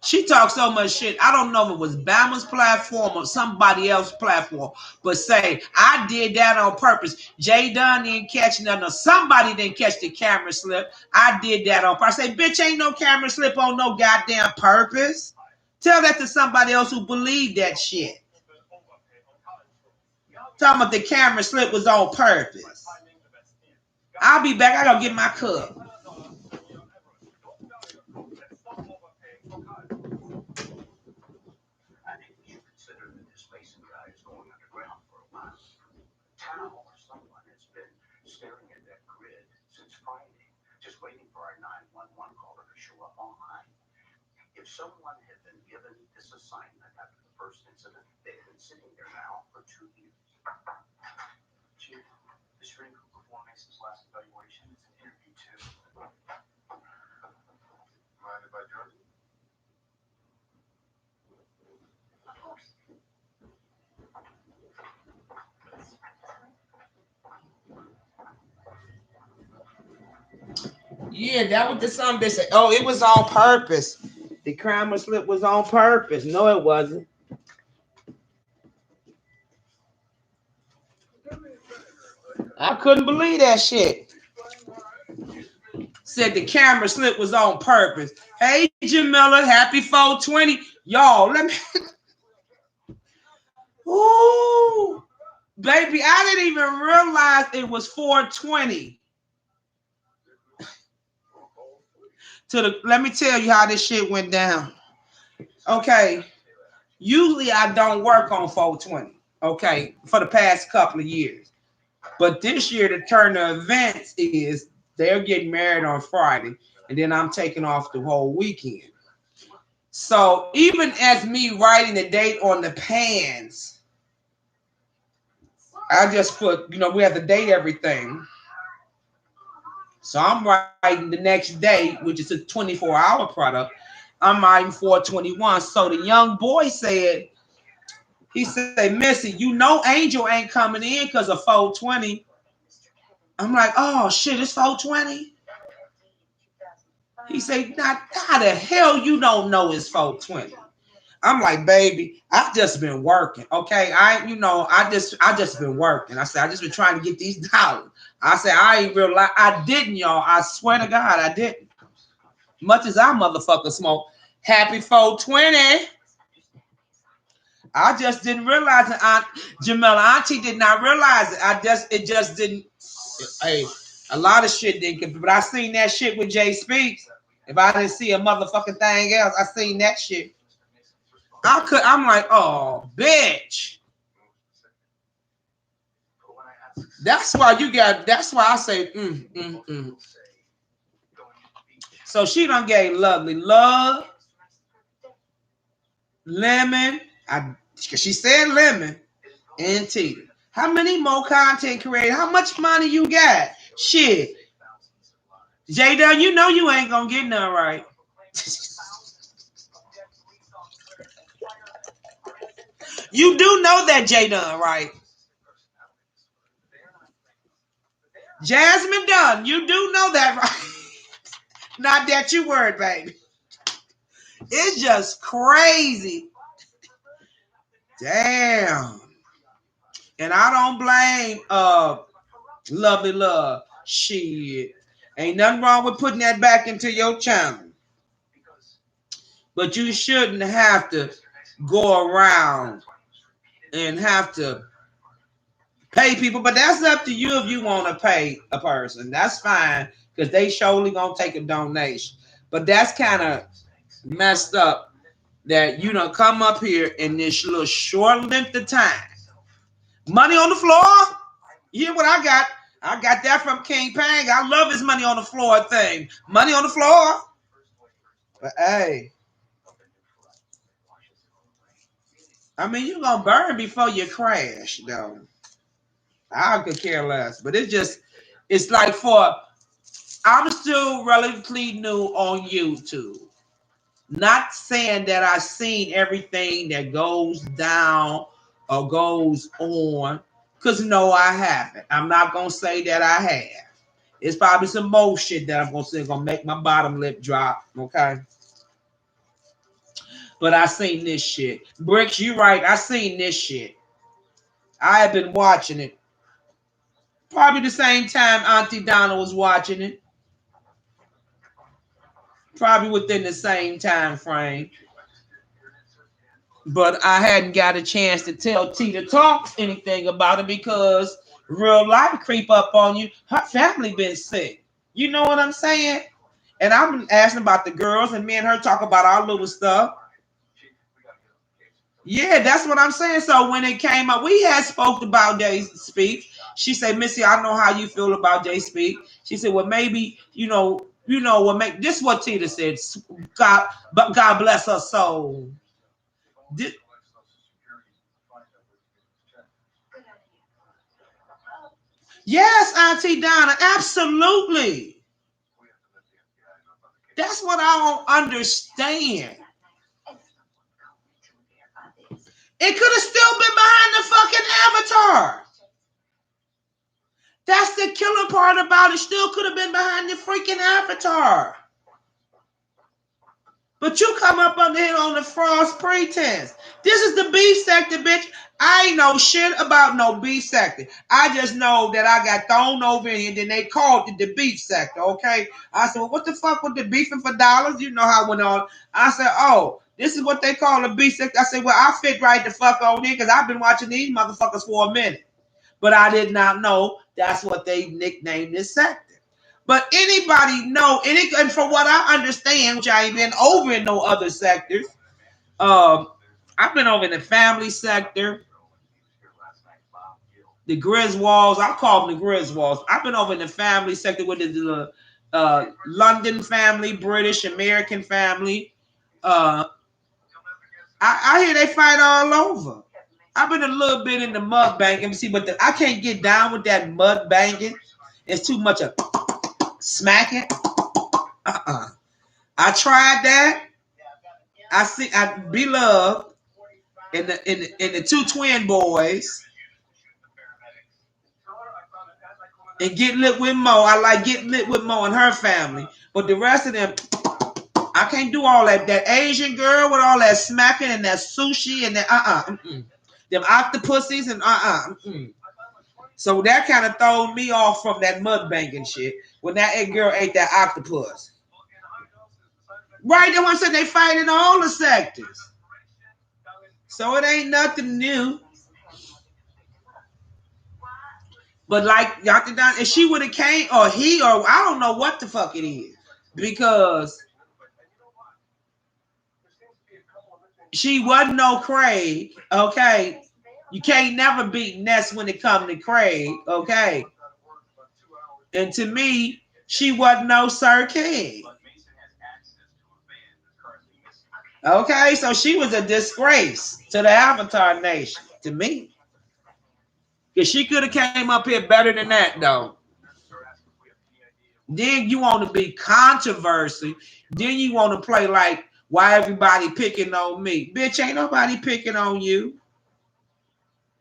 She talked so much shit. I don't know if it was Bama's platform or somebody else's platform, but say, I did that on purpose. Jay Dunn didn't catch nothing, or somebody didn't catch the camera slip. I did that on purpose. I say, bitch, ain't no camera slip on no goddamn purpose. Tell that to somebody else who believed that shit. Talking about the camera slip was on purpose. I'll be back. I gotta get my cup. If someone had been given this assignment after the first incident, they had been sitting there now for 2 years. Chief, the shrink who performed Mason's last evaluation is an interview too. Mind if I join you? Of course. Yeah, that was the something they said. Oh, it was on purpose. The camera slip was on purpose. No, it wasn't. I couldn't believe that shit. Said the camera slip was on purpose. Hey, Jamila, happy 420. Y'all, let me. Ooh, baby, I didn't even realize it was 420. Let me tell you how this shit went down. Okay, usually I don't work on 420. Okay, for the past couple of years. But this year, the turn of events is they're getting married on Friday, and then I'm taking off the whole weekend. So even as me writing the date on the pans, I just put, we have to date everything. So I'm writing the next day, which is a 24-hour product. I'm writing 421. So the young boy said, he said, Missy, Angel ain't coming in because of 420. I'm like, oh shit, it's 420. He said, now how the hell you don't know it's 420? I'm like, baby, I've just been working. Okay. I just been working. I said, I just been trying to get these dollars. I said, I ain't real I didn't, y'all. I swear to God, I didn't. Much as I motherfucker smoke. Happy 420. I just didn't realize it. Aunt Jamila, Auntie did not realize it. It just didn't. Hey, a lot of shit didn't. But I seen that shit with Jay Speaks. If I didn't see a motherfucking thing else, I seen that shit. I'm like, oh, bitch. That's why I say, So she done gave Lovely love, Lemon. She said Lemon and Tita. How many more content creators? How much money you got? Shit. J-Dun, you ain't gonna get none right. You do know that, J-Dun, right? Jasmine Dunn, you do know that, right? Not that you worried, baby. It's just crazy. Damn. And I don't blame Lovely Love. Shit. Ain't nothing wrong with putting that back into your channel. But you shouldn't have to go around and have to pay people. But that's up to you if you want to pay a person. That's fine, because they surely gonna take a donation. But that's kind of messed up that you don't come up here in this little short length of time. Money on the floor. You hear what I got? I got that from King Pang. I love his money on the floor thing. Money on the floor. But hey, I mean, you're going to burn before you crash, though. I could care less. But it's like I'm still relatively new on YouTube. Not saying that I've seen everything that goes down or goes on. Because no, I haven't. I'm not going to say that I have. It's probably some more shit that I'm going to say going to make my bottom lip drop. Okay? But I seen this shit. Bricks, you right. I seen this shit. I have been watching it. Probably the same time Auntie Donna was watching it. Probably within the same time frame. But I hadn't got a chance to tell Tita Talks anything about it because real life creep up on you. Her family been sick. You know what I'm saying? And I've been asking about the girls, and me and her talk about our little stuff. Yeah, that's what I'm saying. So when it came up, we had spoke about Jay Speak. She said, Missy, I know how you feel about Jay Speak. She said, well, maybe, what make this is what Tita said. God bless her soul. Yes, Auntie Donna, absolutely. That's what I don't understand. It could have still been behind the fucking avatar. That's the killer part about it. Still could have been behind the freaking avatar. But you come up under here on the false pretense. This is the beef sector, bitch. I ain't know shit about no beef sector. I just know that I got thrown over here and then they called it the beef sector, okay? I said, well, what the fuck with the beefing for dollars? You know how it went on. I said, oh, this is what they call a beef sector. I said, well, I fit right the fuck on in because I've been watching these motherfuckers for a minute. But I did not know that's what they nicknamed this sector. But anybody know, and from what I understand, which I ain't been over in no other sectors, I've been over in the family sector. The Griswolds, I call them the Griswolds. I've been over in the family sector with the London family, British, American family. I hear they fight all over. I've been a little bit in the mud banking, see, but I can't get down with that mud banking. It's too much of smacking. I tried that. I Beloved and the two twin boys. And Get Lit with Mo. I like Get Lit with Mo and her family. But the rest of them, I can't do all that. That Asian girl with all that smacking and that sushi and that them octopuses and So that kind of thrown me off from that mud banking shit when that girl ate that octopus. Right, that's what I'm saying. They fight in all the sectors. So it ain't nothing new. But like Dr. Don, if she would have came, or he, or I don't know what the fuck it is, because she wasn't no Craig, okay? You can't never beat Ness when it comes to Craig, okay? And to me, she wasn't no Sir King. Okay, so she was a disgrace to the Avatar Nation, to me. Because she could have came up here better than that, though. Then you want to be controversy. Then you want to play like, why everybody picking on me? Bitch, ain't nobody picking on you.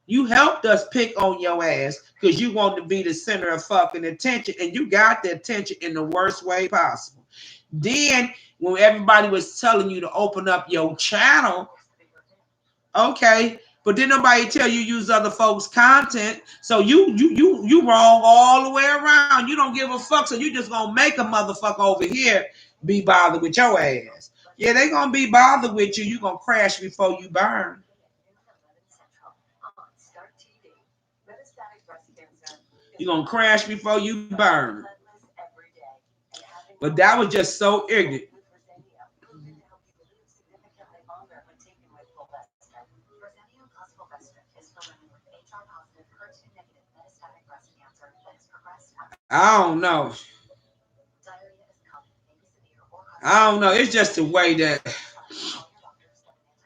You helped us pick on your ass because you want to be the center of fucking attention, and you got the attention in the worst way possible. Then when everybody was telling you to open up your channel, okay, but then nobody tell you use other folks' content, so you wrong all the way around. You don't give a fuck, so you just gonna make a motherfucker over here be bothered with your ass. Yeah, they gonna be bothered with you. You gonna crash before you burn. You gonna crash before you burn. But that was just so ignorant. I don't know. I don't know. It's just the way that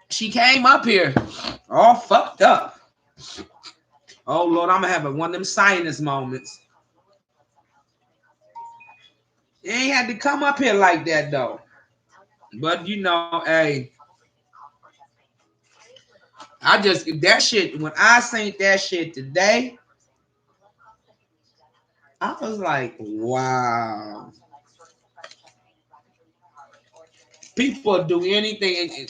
she came up here all fucked up. Oh, Lord, I'm going to have one of them sinus moments. You ain't had to come up here like that, though. But, you know, hey, I just, that shit, when I seen that shit today, I was like, wow. People do anything.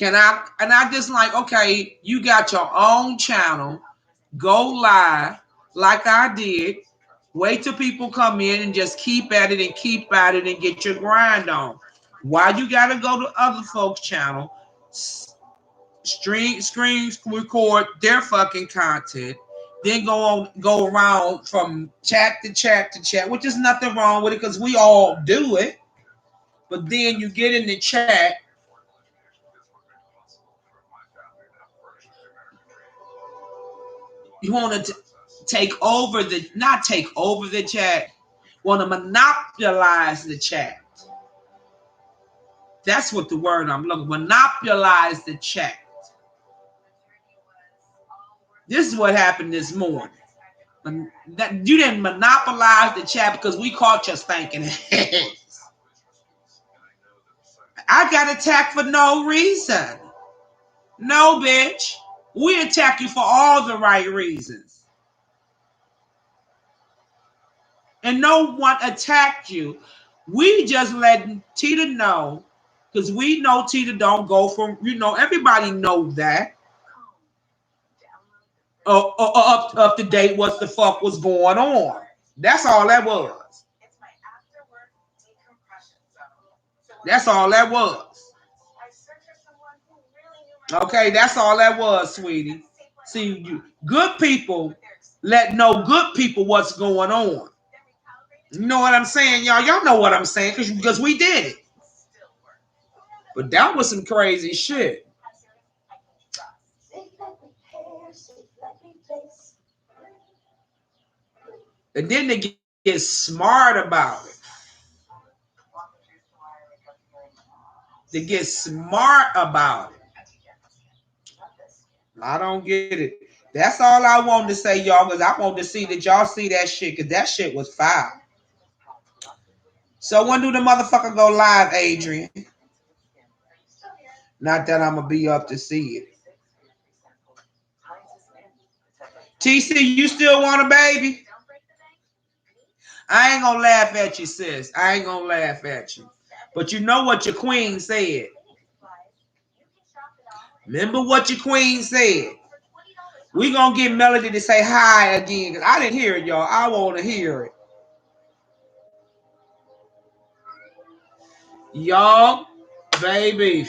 And I just like, okay, you got your own channel. Go live like I did. Wait till people come in and just keep at it and get your grind on. Why you gotta go to other folks' channel, screen record their fucking content, then go around from chat to chat to chat, which is nothing wrong with it because we all do it. But then you get in the chat. You want to not take over the chat, want to monopolize the chat. That's what the word I'm looking for. Monopolize the chat. This is what happened this morning. You didn't monopolize the chat because we caught you stinking ass. I got attacked for no reason. No, bitch. We attack you for all the right reasons. And no one attacked you. We just let Tita know, because we know Tita don't go from, everybody know that. Up to date what the fuck was going on. That's all that was. That's all that was. Okay, that's all that was, sweetie. See, you good people let know good people what's going on. You know what I'm saying, y'all? Y'all know what I'm saying because we did it. But that was some crazy shit. And then they get smart about it. They get smart about it. I don't get it. That's all I wanted to say, y'all, because I wanted to see that y'all see that shit, because that shit was foul. So when do the motherfucker go live, Adrian? Not that I'm going to be up to see it. TC, you still want a baby? I ain't going to laugh at you, sis. I ain't going to laugh at you. But you know what your queen said. Remember what your queen said. We going to get Melody to say hi again, because I didn't hear it, y'all. I want to hear it. Y'all, baby,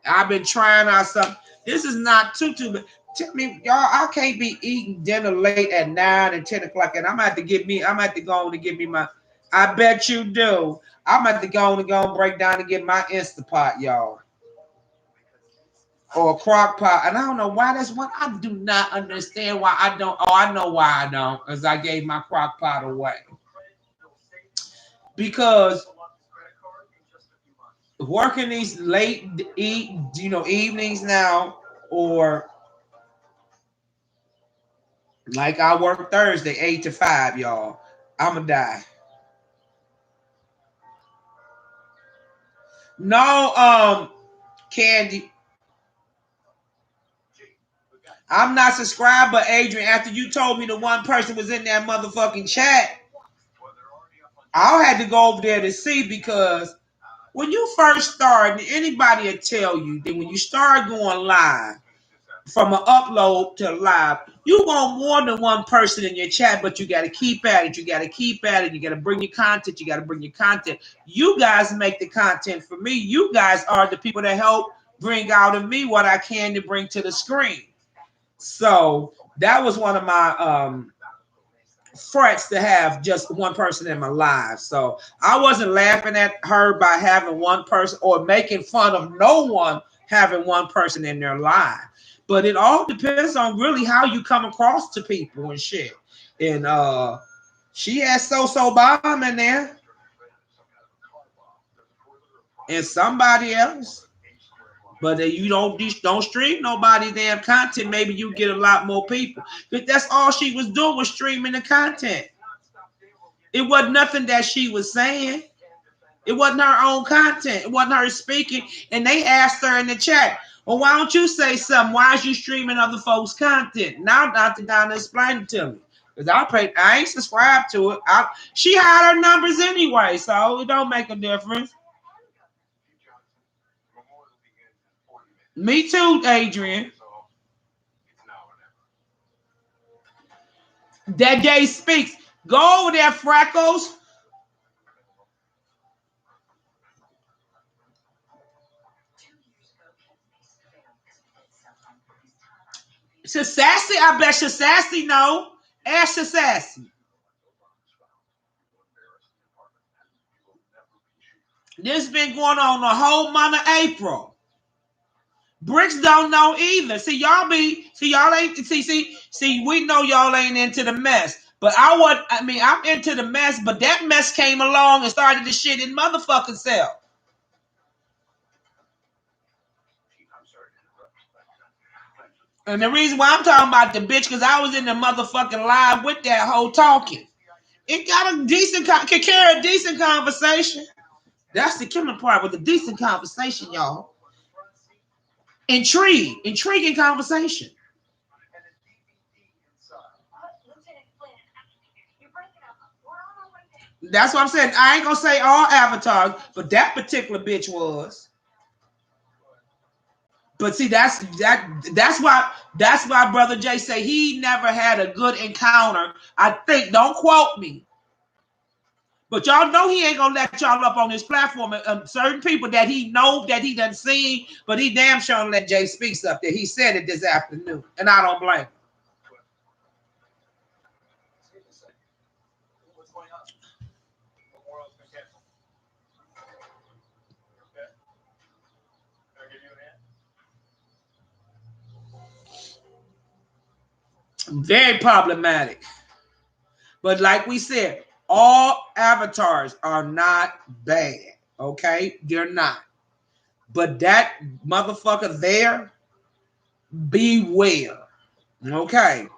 I've been trying out something. This is not too, but tell me, y'all, I can't be eating dinner late at 9 and 10 o'clock, and I'm going to have to go on and give me my, I bet you do. I'm going to have to go on and break down and get my Instapot, y'all. Or a crock pot. And I don't know why that's one. I do not understand why I don't. Oh, I know why I don't. Because I gave my crock pot away. Because working these late evenings now, or like I work Thursday 8 to 5, y'all. I'ma die. No, Candy. I'm not subscribed, but Adrian, after you told me the one person was in that motherfucking chat, I had to go over there to see, because when you first start, anybody will tell you that when you start going live, from an upload to live, you want more than one person in your chat, but you got to keep at it. You got to keep at it. You got to bring your content. You got to bring your content. You guys make the content for me. You guys are the people that help bring out of me what I can to bring to the screen. So that was one of my frets, to have just one person in my live. So I wasn't laughing at her by having one person, or making fun of no one having one person in their live. But it all depends on really how you come across to people and shit. And she had So Bomb in there. And somebody else. But you don't stream nobody damn content, maybe you get a lot more people. But that's all she was doing, was streaming the content. It wasn't nothing that she was saying. It wasn't her own content. It wasn't her speaking. And they asked her in the chat, well, why don't you say something? Why is you streaming other folks' content? Now Dr. Donna explained it to me. Because I ain't subscribed to it. She had her numbers anyway, so it don't make a difference. Me too, Adrian. That day speaks. Go over there, Freckles. Sassy, I bet Sassy know. Ask Sassy. This been going on the whole month of April. Bricks don't know either. See, we know y'all ain't into the mess. But I'm into the mess, but that mess came along and started the shit in motherfucking self. And the reason why I'm talking about the bitch, because I was in the motherfucking live with that whole talking. It got a decent, can carry a decent conversation. That's the killing part, with a decent conversation, y'all. Intriguing conversation. That's what I'm saying. I ain't gonna say all avatars, but that particular bitch was. But see, that's why Brother Jay say he never had a good encounter. I think, don't quote me, but y'all know he ain't gonna let y'all up on this platform. Certain people that he know that he done seen, but he damn sure let Jay Speaks up there. He said it this afternoon, and I don't blame him. Very problematic. But like we said, all avatars are not bad. Okay? They're not. But that motherfucker there, beware. Okay.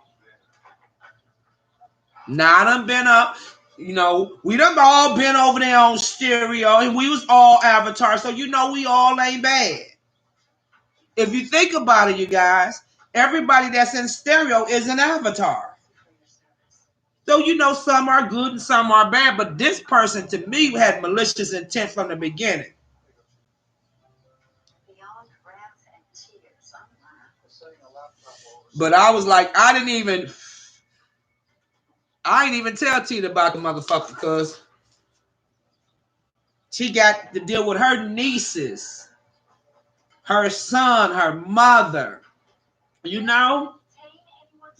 Now I done been up, we done all been over there on stereo and we was all avatars. So we all ain't bad. If you think about it, you guys, everybody that's in stereo is an avatar. So some are good and some are bad, but this person to me had malicious intent from the beginning. But I was like, I ain't even tell Tina about the motherfucker because she got to deal with her nieces, her son, her mother.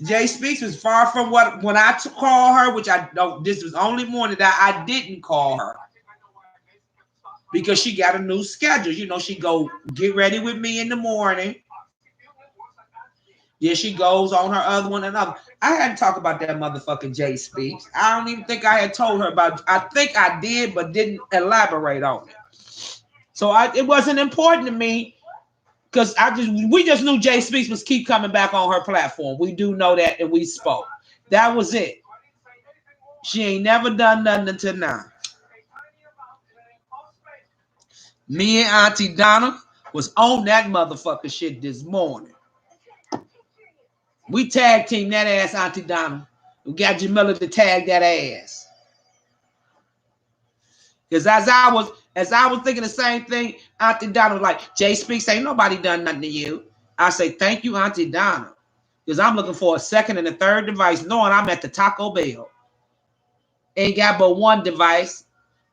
Jay Speaks was far from when I call her, which I don't. This was only morning that I didn't call her because she got a new schedule. She go get ready with me in the morning. Yeah, she goes on her other one and other. I hadn't talked about that motherfucking Jay Speaks. I don't even think I had told her about. I think I did, but didn't elaborate on it. So it wasn't important to me because we just knew Jay Speaks was keep coming back on her platform. We do know that, and we spoke. That was it. She ain't never done nothing until now. Me and Auntie Donna was on that motherfucker shit this morning. We tag team that ass, Auntie Donna. We got Jamila to tag that ass. Because as I was thinking the same thing, Auntie Donna was like, Jay Speaks, ain't nobody done nothing to you. I say, thank you, Auntie Donna. Because I'm looking for a second and a third device, knowing I'm at the Taco Bell. Ain't got but one device.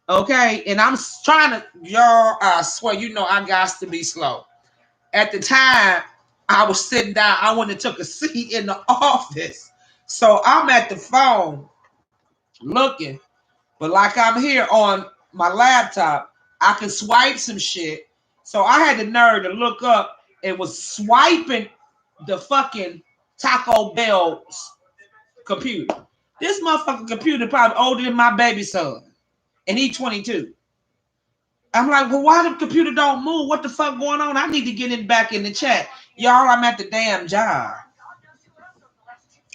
Okay? And I'm trying to, y'all, I swear, I got to be slow. At the time, I was sitting down. I went and took a seat in the office. So I'm at the phone looking. But like I'm here on my laptop, I can swipe some shit. So I had the nerve to look up and was swiping the fucking Taco Bell computer. This motherfucking computer probably older than my baby son. And he's 22. I'm like, well, why the computer don't move? What the fuck going on? I need to get it back in the chat. Y'all, I'm at the damn job.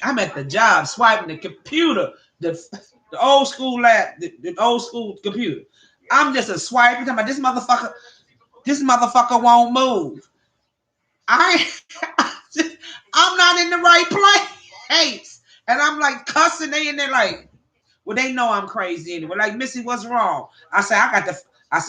I'm at the job swiping the computer, the old school the old school computer. I'm just a swipe. Talking about this motherfucker won't move. I'm not in the right place. And I'm like cussing. They in there like, well, they know I'm crazy anyway. Like, Missy, what's wrong? I said,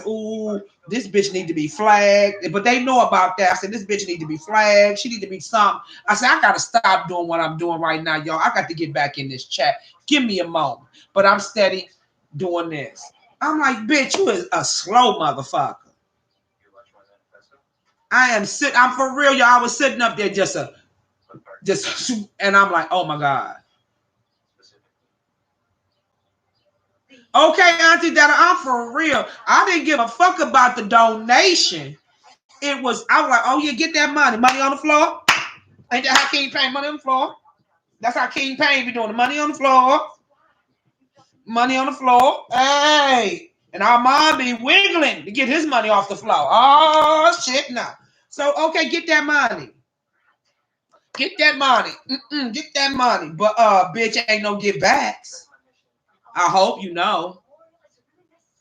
ooh, this bitch need to be flagged. But they know about that. I said, this bitch need to be flagged. She need to be something. I said, I got to stop doing what I'm doing right now, y'all. I got to get back in this chat. Give me a moment. But I'm steady doing this. I'm like, bitch, you is a slow motherfucker. I'm for real, y'all. I was sitting up there just, and I'm like, oh my God. Okay, Auntie Dada, I'm for real. I didn't give a fuck about the donation. I was like, oh yeah, get that money. Money on the floor. Ain't that how King Payne money on the floor? That's how King Payne be doing the money on the floor. Money on the floor. Hey. And our mom be wiggling to get his money off the floor. Oh shit, no. So okay, get that money. Get that money. Get that money. But bitch, ain't no give backs. I hope you know.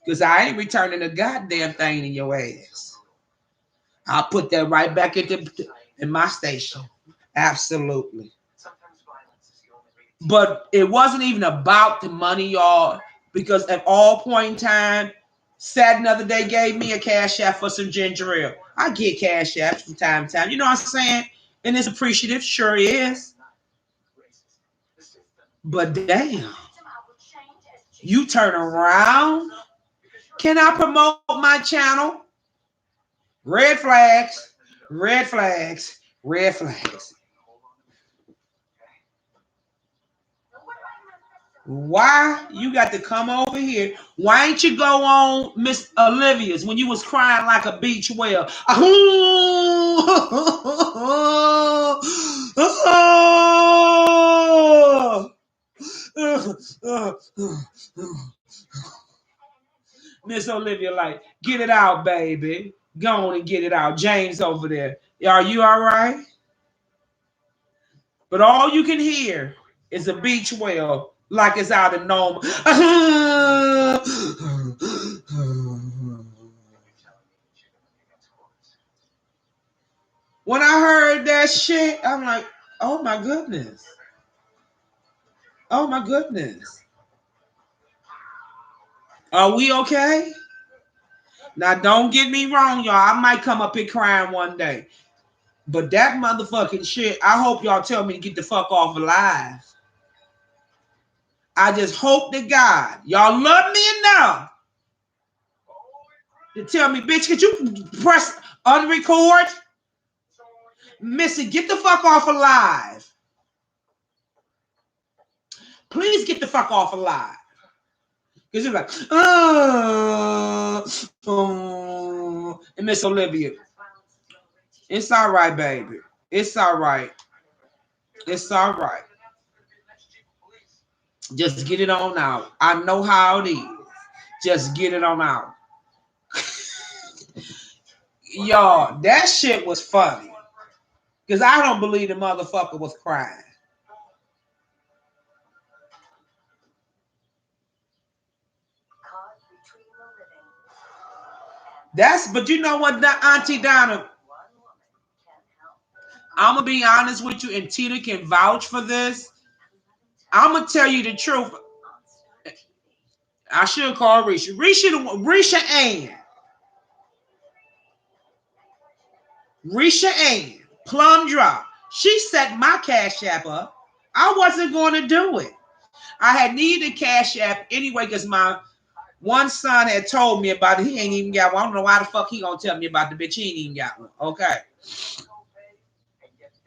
Because I ain't returning a goddamn thing in your ass. I'll put that right back in my station. Absolutely. But it wasn't even about the money, y'all. Because at all point in time, Saturday the other day gave me a cash app for some ginger ale. I get cash apps from time to time. You know what I'm saying? And it's appreciative. Sure is. But damn. You turn around. Can I promote my channel? Red flags, red flags, red flags. Why you got to come over here? Why ain't you go on Miss Olivia's when you was crying like a beach whale? Miss Olivia, like, get it out, baby. Go on and get it out. James over there. Are you all right? But all you can hear is a beach whale like it's out of Nome. When I heard that shit, I'm like, oh my goodness. Oh my goodness. Are we okay? Now, don't get me wrong, y'all. I might come up here crying one day. But that motherfucking shit, I hope y'all tell me to get the fuck off alive. I just hope to God y'all love me enough to tell me, bitch, could you press unrecord? Missy, get the fuck off alive. Please get the fuck off alive. Because you're like, and Miss Olivia, it's all right, baby. It's all right. It's all right. Just get it on out. I know how it is. Just get it on out. Y'all, that shit was funny. Because I don't believe the motherfucker was crying. But you know what, Auntie Donna? I'm going to be honest with you, and Tina can vouch for this. I'm going to tell you the truth. I should call Risha. Risha Ann. Risha Ann. Plum Drop. She set my Cash App up. I wasn't going to do it. I had needed a Cash App anyway because my one son had told me about it. He ain't even got one. I don't know why the fuck he gonna tell me about the bitch. He ain't even got one. Okay.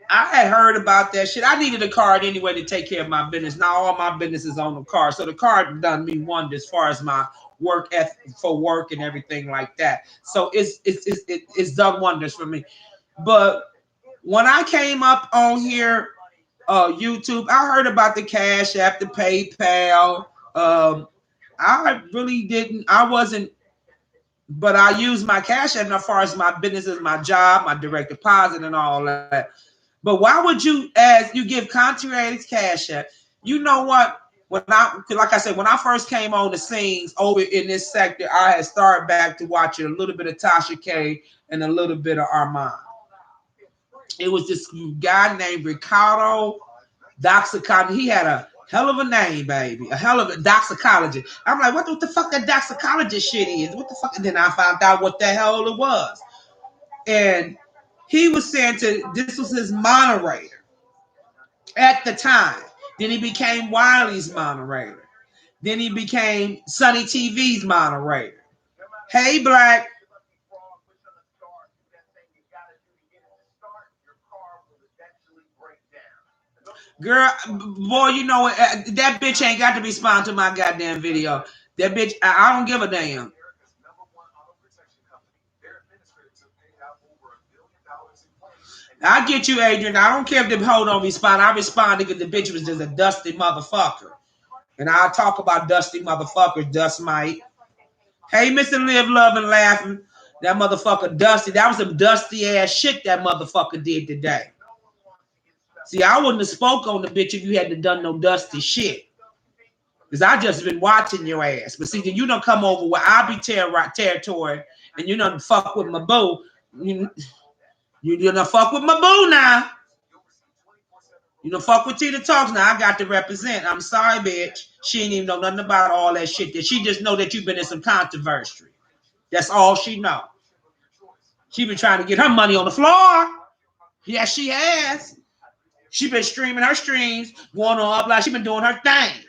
I had heard about that shit. I needed a card anyway to take care of my business. Now all my business is on the card. So the card done me wonders as far as my work ethic for work and everything like that. So it's done wonders for me. But when I came up on here, YouTube, I heard about the Cash App, the PayPal. I really didn't. I wasn't. But I use my Cash App as far as my business is my job, my direct deposit, and all that. But why would you, as you give contrary Cash App? You know what? Like I said, when I first came on the scenes over in this sector, I had started back to watching a little bit of Tasha K and a little bit of Armand. It was this guy named Ricardo Doxicology. He had a hell of a name, baby. A hell of a doxicology. I'm like, what the fuck that doxicology shit is? What the fuck? And then I found out what the hell it was. And he was saying this was his moderator at the time. Then he became Wiley's moderator. Then he became Sunny TV's moderator. Hey, Black. Girl, boy, you know that bitch ain't got to respond to my goddamn video. That bitch, I don't give a damn. I get you, Adrian. I don't care if the hoe don't respond. I respond because the bitch was just a dusty motherfucker. And I'll talk about dusty motherfuckers, Dust Mite. Hey, Mr. Live, Love, and Laughing. That motherfucker Dusty. That was some dusty ass shit that motherfucker did today. See, I wouldn't have spoke on the bitch if you hadn't done no dusty shit. Because I just been watching your ass. But see, you don't come over where I be territory and you don't fuck with my boo. You don't fuck with my boo now. You don't fuck with Tina Talks now. I got to represent. I'm sorry, bitch. She ain't even know nothing about all that shit. She just know that you've been in some controversy. That's all she know. She been trying to get her money on the floor. Yes, she has. She been streaming her streams, going on up like she been doing her thing.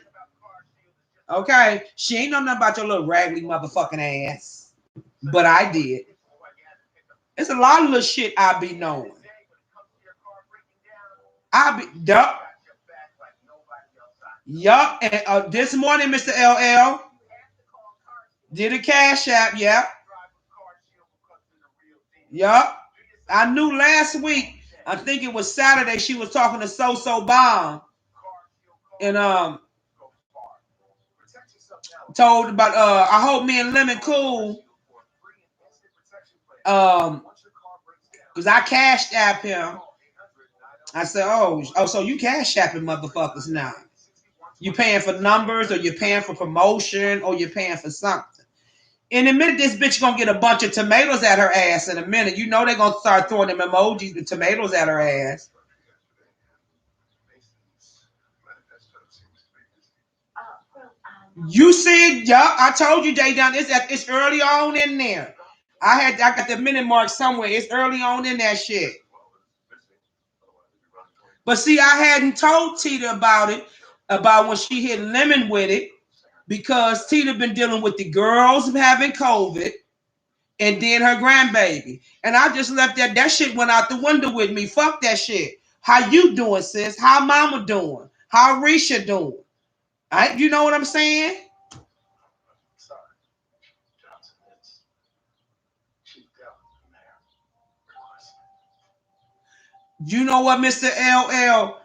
Okay? She ain't know nothing about your little raggedy motherfucking ass. But I did. It's a lot of little shit I be knowing. Yup. And this morning, Mr. LL did a Cash App. Yep. Yup. I knew last week. I think it was Saturday. She was talking to So Bomb, and told about I hope me and Lemon cool. Because I cashed app him. I said, oh, so you cash apping motherfuckers now. You paying for numbers, or you're paying for promotion, or you're paying for something. In a minute, this bitch gonna get a bunch of tomatoes at her ass in a minute. You know they're gonna start throwing them emojis with tomatoes at her ass. You see it, yup. I told you, Jay Dunn, it's early on in there. I got the minute mark somewhere. It's early on in that shit. But see, I hadn't told Tita about it, about when she hit Lemon with it, because Tita been dealing with the girls having COVID and then her grandbaby. And I just left that shit went out the window with me. Fuck that shit. How you doing, sis? How mama doing? How Risha doing? You know what I'm saying? You know what, Mr. LL?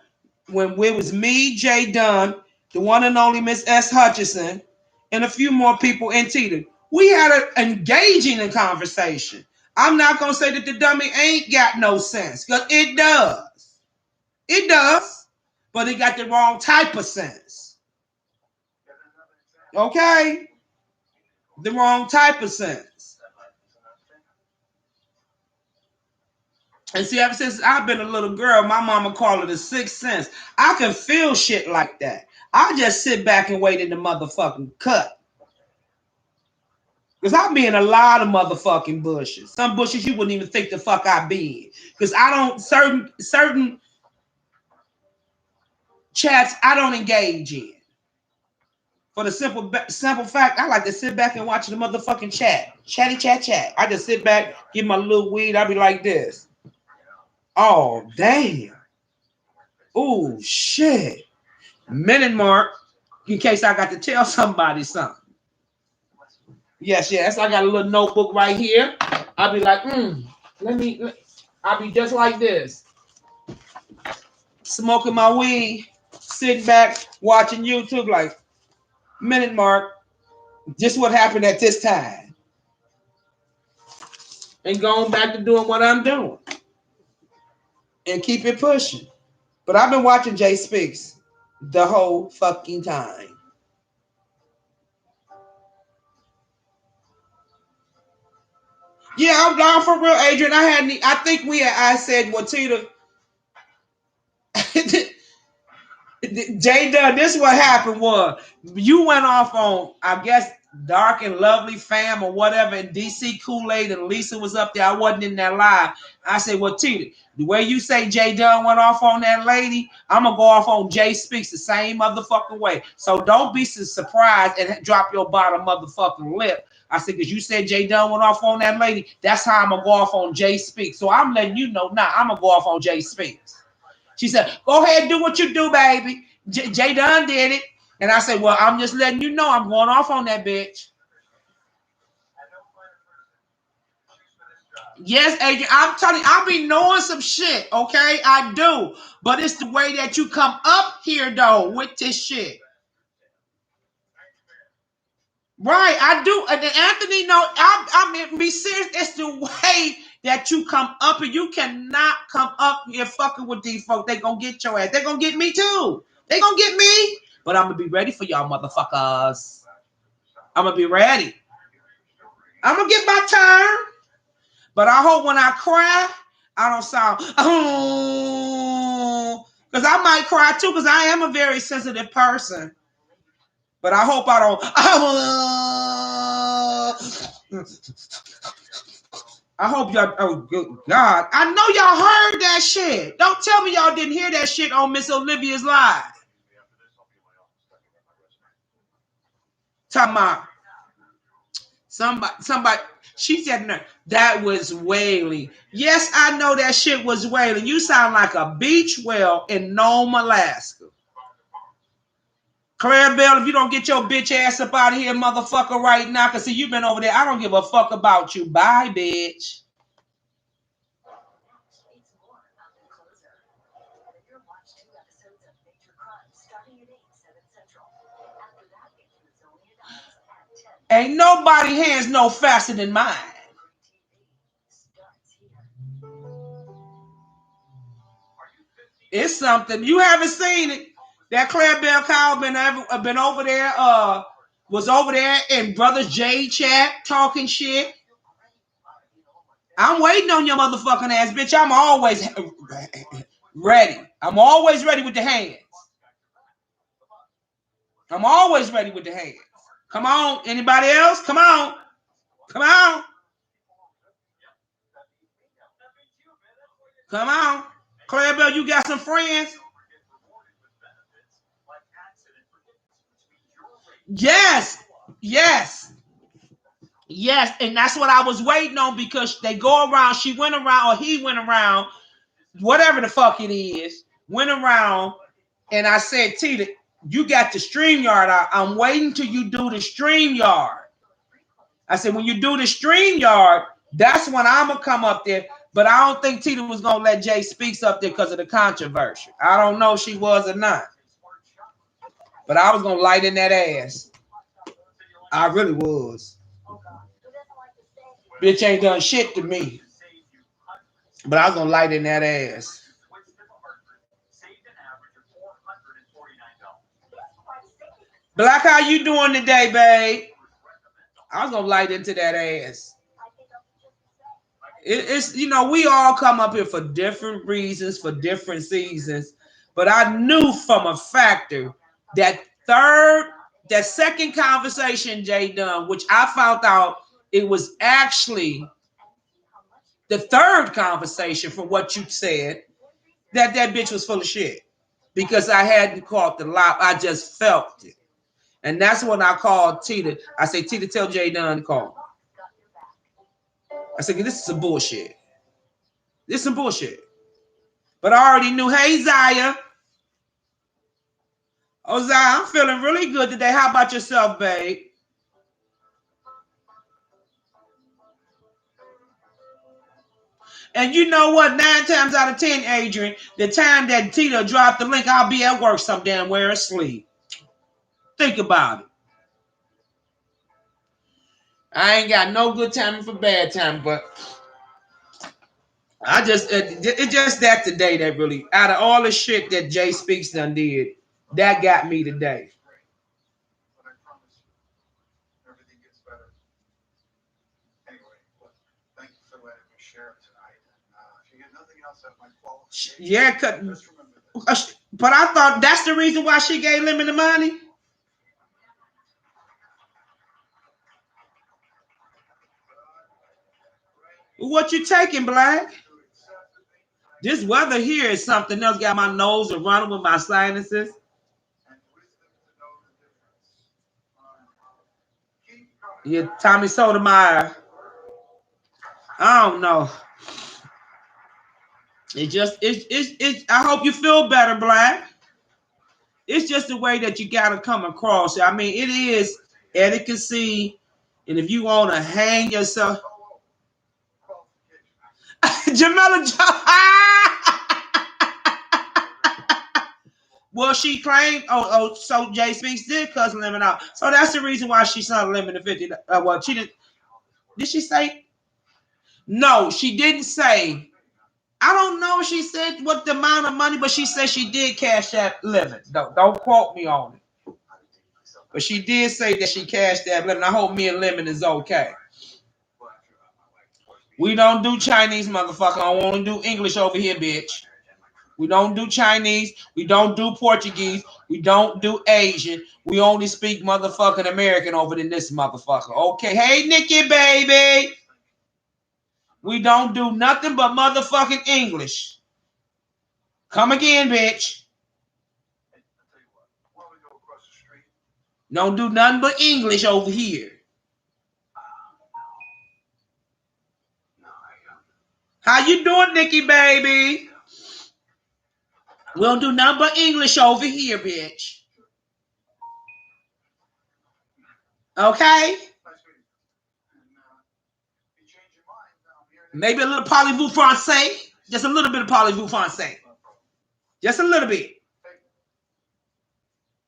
When it was me, Jay Dunn, the one and only Miss S. Hutchison, and a few more people in Tita, we had an engaging conversation. I'm not gonna say that the dummy ain't got no sense, because it does. It does, but it got the wrong type of sense. Okay? The wrong type of sense. And see, ever since I've been a little girl, my mama called it a sixth sense. I can feel shit like that. I just sit back and wait in the motherfucking cut. Because I be in a lot of motherfucking bushes. Some bushes you wouldn't even think the fuck I be in. Because I don't, certain chats I don't engage in. For the simple fact, I like to sit back and watch the motherfucking chat. Chatty chat. I just sit back, get my little weed, I be like this. Oh, damn. Oh, shit. Minute mark, in case I got to tell somebody something. Yes. I got a little notebook right here. I'll be like, I'll be just like this. Smoking my weed, sitting back, watching YouTube, like, minute mark, just what happened at this time. And going back to doing what I'm doing. And keep it pushing. But I've been watching Jay Speaks the whole fucking time. Yeah, I'm down for real, Adrian. I said, well, Tita, Jay Dunn, this is what happened was, you went off on, I guess, Dark and Lovely Fam or whatever, and DC Kool-Aid and Lisa was up there. I wasn't in that live. I said, well, Tita, the way you say Jay Dunn went off on that lady, I'm going to go off on Jay Speaks the same motherfucking way. So don't be surprised and drop your bottom motherfucking lip. I said, because you said Jay Dunn went off on that lady, that's how I'm going to go off on Jay Speaks. So I'm letting you know now, I'm going to go off on Jay Speaks. She said, go ahead and do what you do, baby. Jay Dunn did it. And I said, well, I'm just letting you know I'm going off on that bitch. Yes, Adrian, I'm telling you, I be knowing some shit, okay? I do. But it's the way that you come up here, though, with this shit. Right, I do. And Anthony, no, I mean, be serious. It's the way that you come up, and you cannot come up here fucking with these folks. They gonna get your ass. They gonna get me too. They gonna get me. But I'm gonna be ready for y'all motherfuckers. I'm gonna be ready. I'm gonna get my turn. But I hope when I cry, I don't sound because I might cry too, because I am a very sensitive person. But I hope I don't. I hope y'all. Oh, good God! I know y'all heard that shit. Don't tell me y'all didn't hear that shit on Miss Olivia's live. Talking about somebody. She said that was wailing. Yes, I know that shit was wailing. You sound like a beach whale in Nome, Alaska. Claire Bell, if you don't get your bitch ass up out of here, motherfucker, right now, because see, you've been over there. I don't give a fuck about you. Bye, bitch. Ain't nobody hands no faster than mine. It's something. You haven't seen it. That Claire Bell Kyle been over there, was over there in Brother J chat talking shit. I'm waiting on your motherfucking ass, bitch. I'm always ready. I'm always ready with the hands. I'm always ready with the hands. Come on. Anybody else? Come on. Come on. Come on. Claire Bell, you got some friends? Yes. Yes. Yes. And that's what I was waiting on, because they go around. She went around, or he went around, whatever the fuck it is, went around. And I said, Tita, you got the StreamYard. I'm waiting till you do the StreamYard. I said, when you do the StreamYard, that's when I'm going to come up there. But I don't think Tita was going to let Jay Speaks up there because of the controversy. I don't know if she was or not. But I was going to light in that ass. I really was. Bitch ain't done shit to me. But I was going to light in that ass. Black, how you doing today, babe? I was going to light into that ass. It's, you know, we all come up here for different reasons, for different seasons. But I knew from a factor that second conversation Jay done, which I found out it was actually the third conversation from what you said, that bitch was full of shit. Because I hadn't caught the lie. I just felt it. And that's when I called Tita. I said, Tita, tell Jay Dunn to call. I said, this is some bullshit. This is some bullshit. But I already knew, hey, Zaya. Oh, Zaya, I'm feeling really good today. How about yourself, babe? And you know what? 9 times out of 10, Adrian, the time that Tita dropped the link, I'll be at work some damn where asleep. Think about it. I ain't got no good timing for bad time, but it's just that today that really, out of all the shit that Jay Speaks done did, that got me today. But I promise you, everything gets better. Anyway, thank you for letting me share it tonight. And if you get nothing else out of my qualifications, yeah, just remember this. But I thought that's the reason why she gave Lemon the money. What you taking, Black? This weather here is something else. Got my nose running with my sinuses. Yeah, Tommy Sotomayor. I don't know. It's I hope you feel better, Black. It's just the way that you gotta come across. I mean, it is etiquette, and if you want to hang yourself, Jamela. Well, she claimed. So Jay Speaks did cuss Lemon out. So that's the reason why she sent Lemon to 50. Well, she didn't. Did she say? No, she didn't say. I don't know if she said what the amount of money, but she said she did cash that Lemon. Don't quote me on it. But she did say that she cashed that Lemon. I hope me and Lemon is okay. We don't do Chinese, motherfucker. I want to do English over here, bitch. We don't do Chinese. We don't do Portuguese. We don't do Asian. We only speak motherfucking American over in this motherfucker. Okay. Hey, Nikki, baby. We don't do nothing but motherfucking English. Come again, bitch. Don't do nothing but English over here. How you doing, Nikki, baby? We don't do nothing but English over here, bitch. Okay? Maybe a little parlez-vous français. Just a little bit of parlez-vous français. Just a little bit.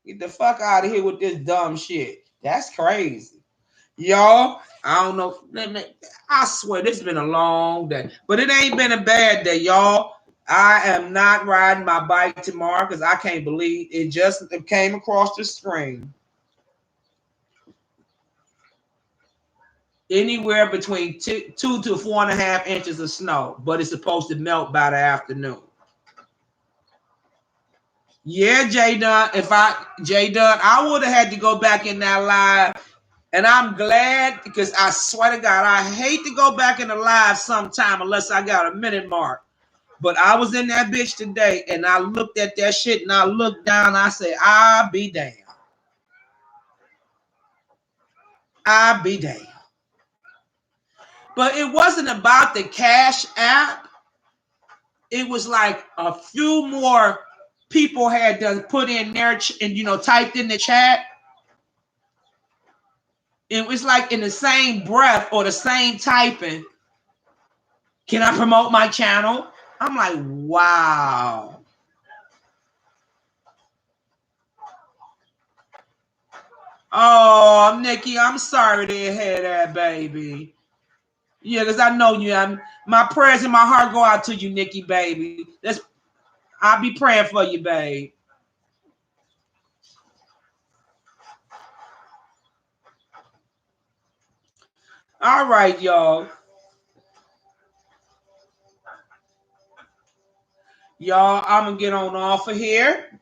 Get the fuck out of here with this dumb shit. That's crazy. Y'all, I don't know. I swear this has been a long day, but it ain't been a bad day, y'all. I am not riding my bike tomorrow because I can't believe it just came across the screen. Anywhere between 2 to 4.5 inches of snow, but it's supposed to melt by the afternoon. Yeah, J Dunn. I would have had to go back in that live. And I'm glad because I swear to God, I hate to go back in the live sometime unless I got a minute mark. But I was in that bitch today and I looked at that shit and I looked down. I said, I'll be damned. I'll be damned. But it wasn't about the Cash App. It was like a few more people had to put in their and typed in the chat. It was like in the same breath or the same typing. Can I promote my channel? I'm like, wow. Oh, Nikki, I'm sorry to hear that, baby. Yeah, because I know you. My prayers in my heart go out to you, Nikki, baby. I'll be praying for you, babe. All right, y'all. Y'all, I'm going to get on off of here.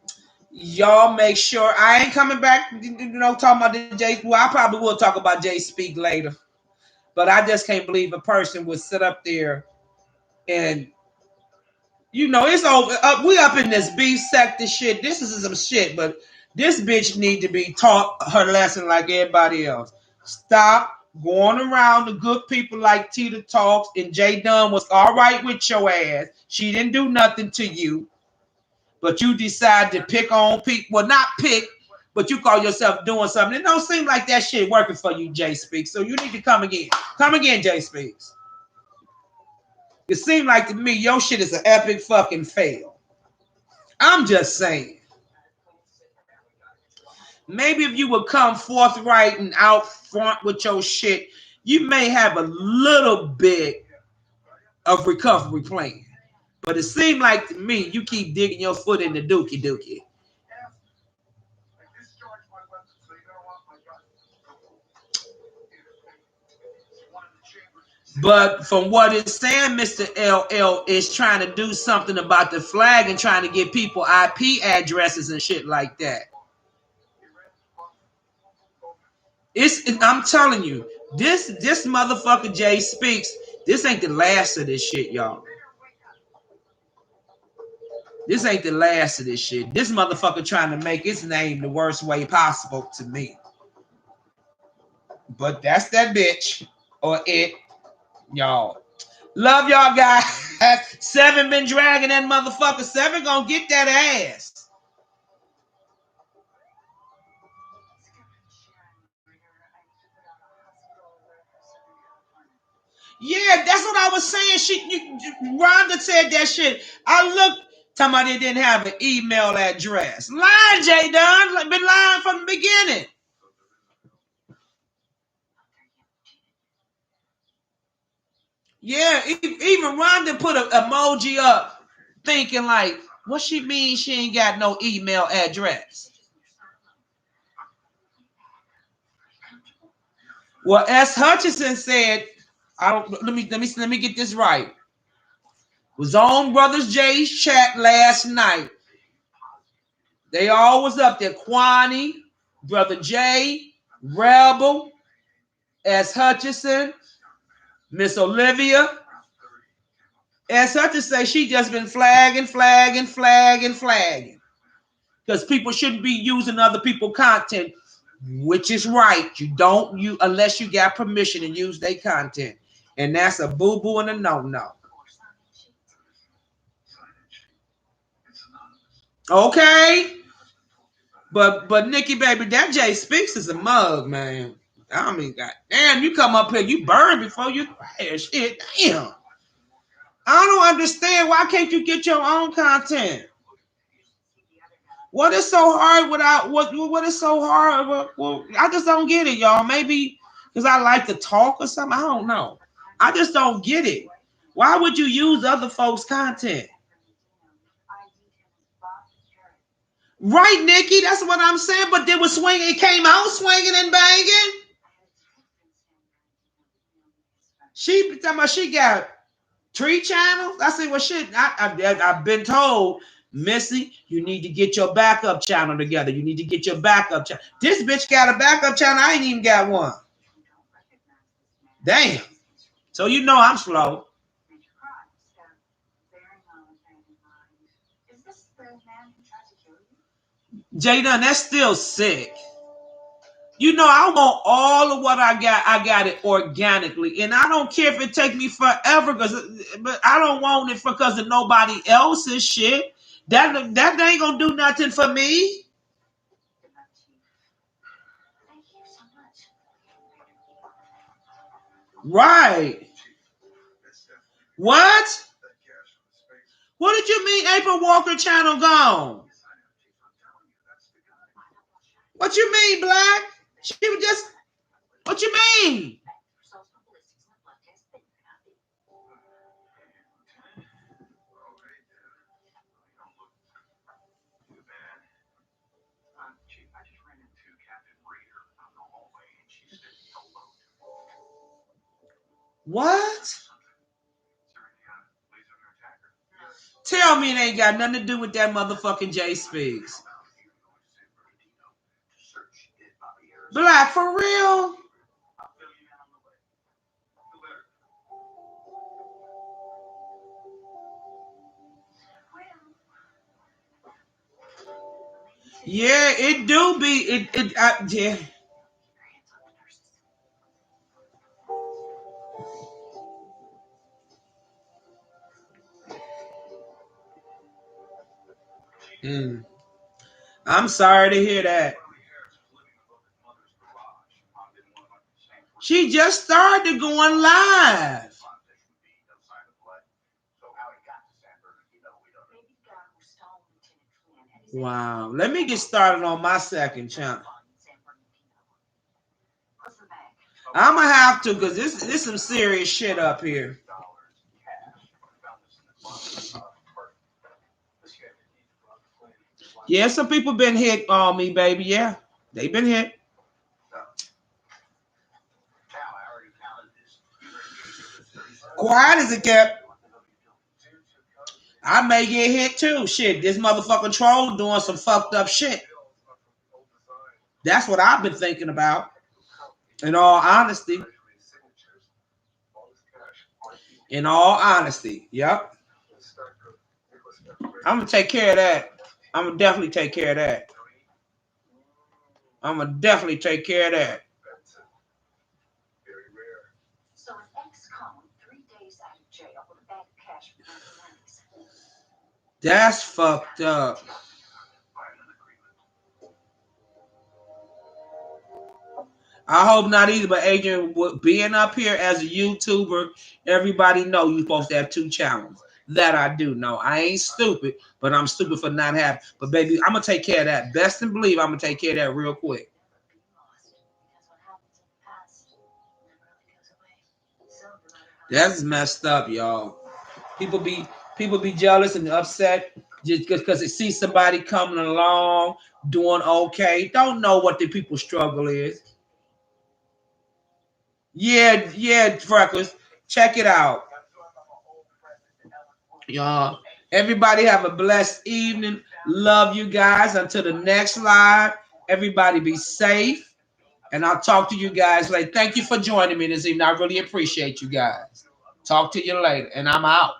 Y'all make sure I ain't coming back, talking about the Jay. Well, I probably will talk about Jay Speak later. But I just can't believe a person would sit up there and, it's over. We up in this beef sector shit. This is some shit, but this bitch need to be taught her lesson like everybody else. Stop going around the good people like Tita Talks and Jay Dunn was all right with your ass. She didn't do nothing to you, but you decide to pick on people. Well, not pick, but you call yourself doing something. It don't seem like that shit working for you, Jay Speaks. So you need to come again. Come again, Jay Speaks. It seemed like to me your shit is an epic fucking fail. I'm just saying. Maybe if you would come forthright and out front with your shit, you may have a little bit of recovery plan. But it seemed like to me you keep digging your foot in the dookie dookie. But from what it's saying, Mr. LL is trying to do something about the flag and trying to get people IP addresses and shit like that. I'm telling you, this motherfucker Jay Speaks, this ain't the last of this shit, y'all. This ain't the last of this shit. This motherfucker trying to make his name the worst way possible to me. But that's that bitch or it, y'all. Love y'all guys. 7 been dragging that motherfucker. 7 gonna get that ass. Yeah, that's what I was saying. Rhonda said that shit. I looked, talking about they didn't have an email address. Lying, J Dunn. Been lying from the beginning. Yeah, even Rhonda put an emoji up thinking like, what she mean she ain't got no email address? Well, S. Hutchinson said, let me get this right. Was on Brothers J's chat last night. They all was up there. Kwani, Brother J, Rebel, S. Hutchinson, Miss Olivia. S. Hutchinson say she just been flagging. Because people shouldn't be using other people's content, which is right. You unless you got permission to use their content. And that's a boo-boo and a no-no. Okay. But Nikki, baby, that Jay Speaks is a mug, man. I mean, goddamn, you come up here, you burn before you crash. Shit, damn. I don't understand. Why can't you get your own content? What is so hard without what is so hard? Well, I just don't get it, y'all. Maybe Because I like to talk or something. I don't know. I just don't get it. Why would you use other folks' content? Right, Nikki. That's what I'm saying. But they were swinging. It came out swinging and banging. She talking about she got 3 channels. I said, well, shit. I've been told, Missy, you need to get your backup channel together. You need to get your backup channel. This bitch got a backup channel. I ain't even got one. Damn. So you know I'm slow. Jada, that's still sick. You know, I want all of what I got it organically. And I don't care if it take me forever, but I don't want it because of nobody else's shit. That ain't gonna do nothing for me. Right. What? What did you mean April Walker channel gone? What you mean, Black? She was just, what you mean? What? Tell me it ain't got nothing to do with that motherfucking Jay Speaks. Black, for real? Yeah, it do be. Yeah. I'm sorry to hear that. She just started going live. Wow. Let me get started on my second channel. I'm gonna have to, because this some serious shit up here. Yeah, some people been hit on me, baby. Yeah, they been hit. Quiet as it kept. I may get hit too. Shit, this motherfucking troll doing some fucked up shit. That's what I've been thinking about. In all honesty. In all honesty. Yep. I'm gonna take care of that. I'm gonna definitely take care of that. I'm gonna definitely take care of that. So an ex-con 3 days out of jail with a bag of cash from the 1990s. That's fucked up. I hope not either, but Adrian, being up here as a YouTuber, everybody know you're supposed to have 2 channels. That I do know. I ain't stupid, but I'm stupid for not having. But baby, I'm gonna take care of that. Best and believe I'm gonna take care of that real quick. That's messed up, y'all. People be jealous and upset just because they see somebody coming along doing okay. Don't know what the people's struggle is. Yeah, Freckles. Check it out. Y'all, everybody have a blessed evening. Love you guys. Until the next live, everybody be safe. And I'll talk to you guys later. Thank you for joining me this evening. I really appreciate you guys. Talk to you later. And I'm out.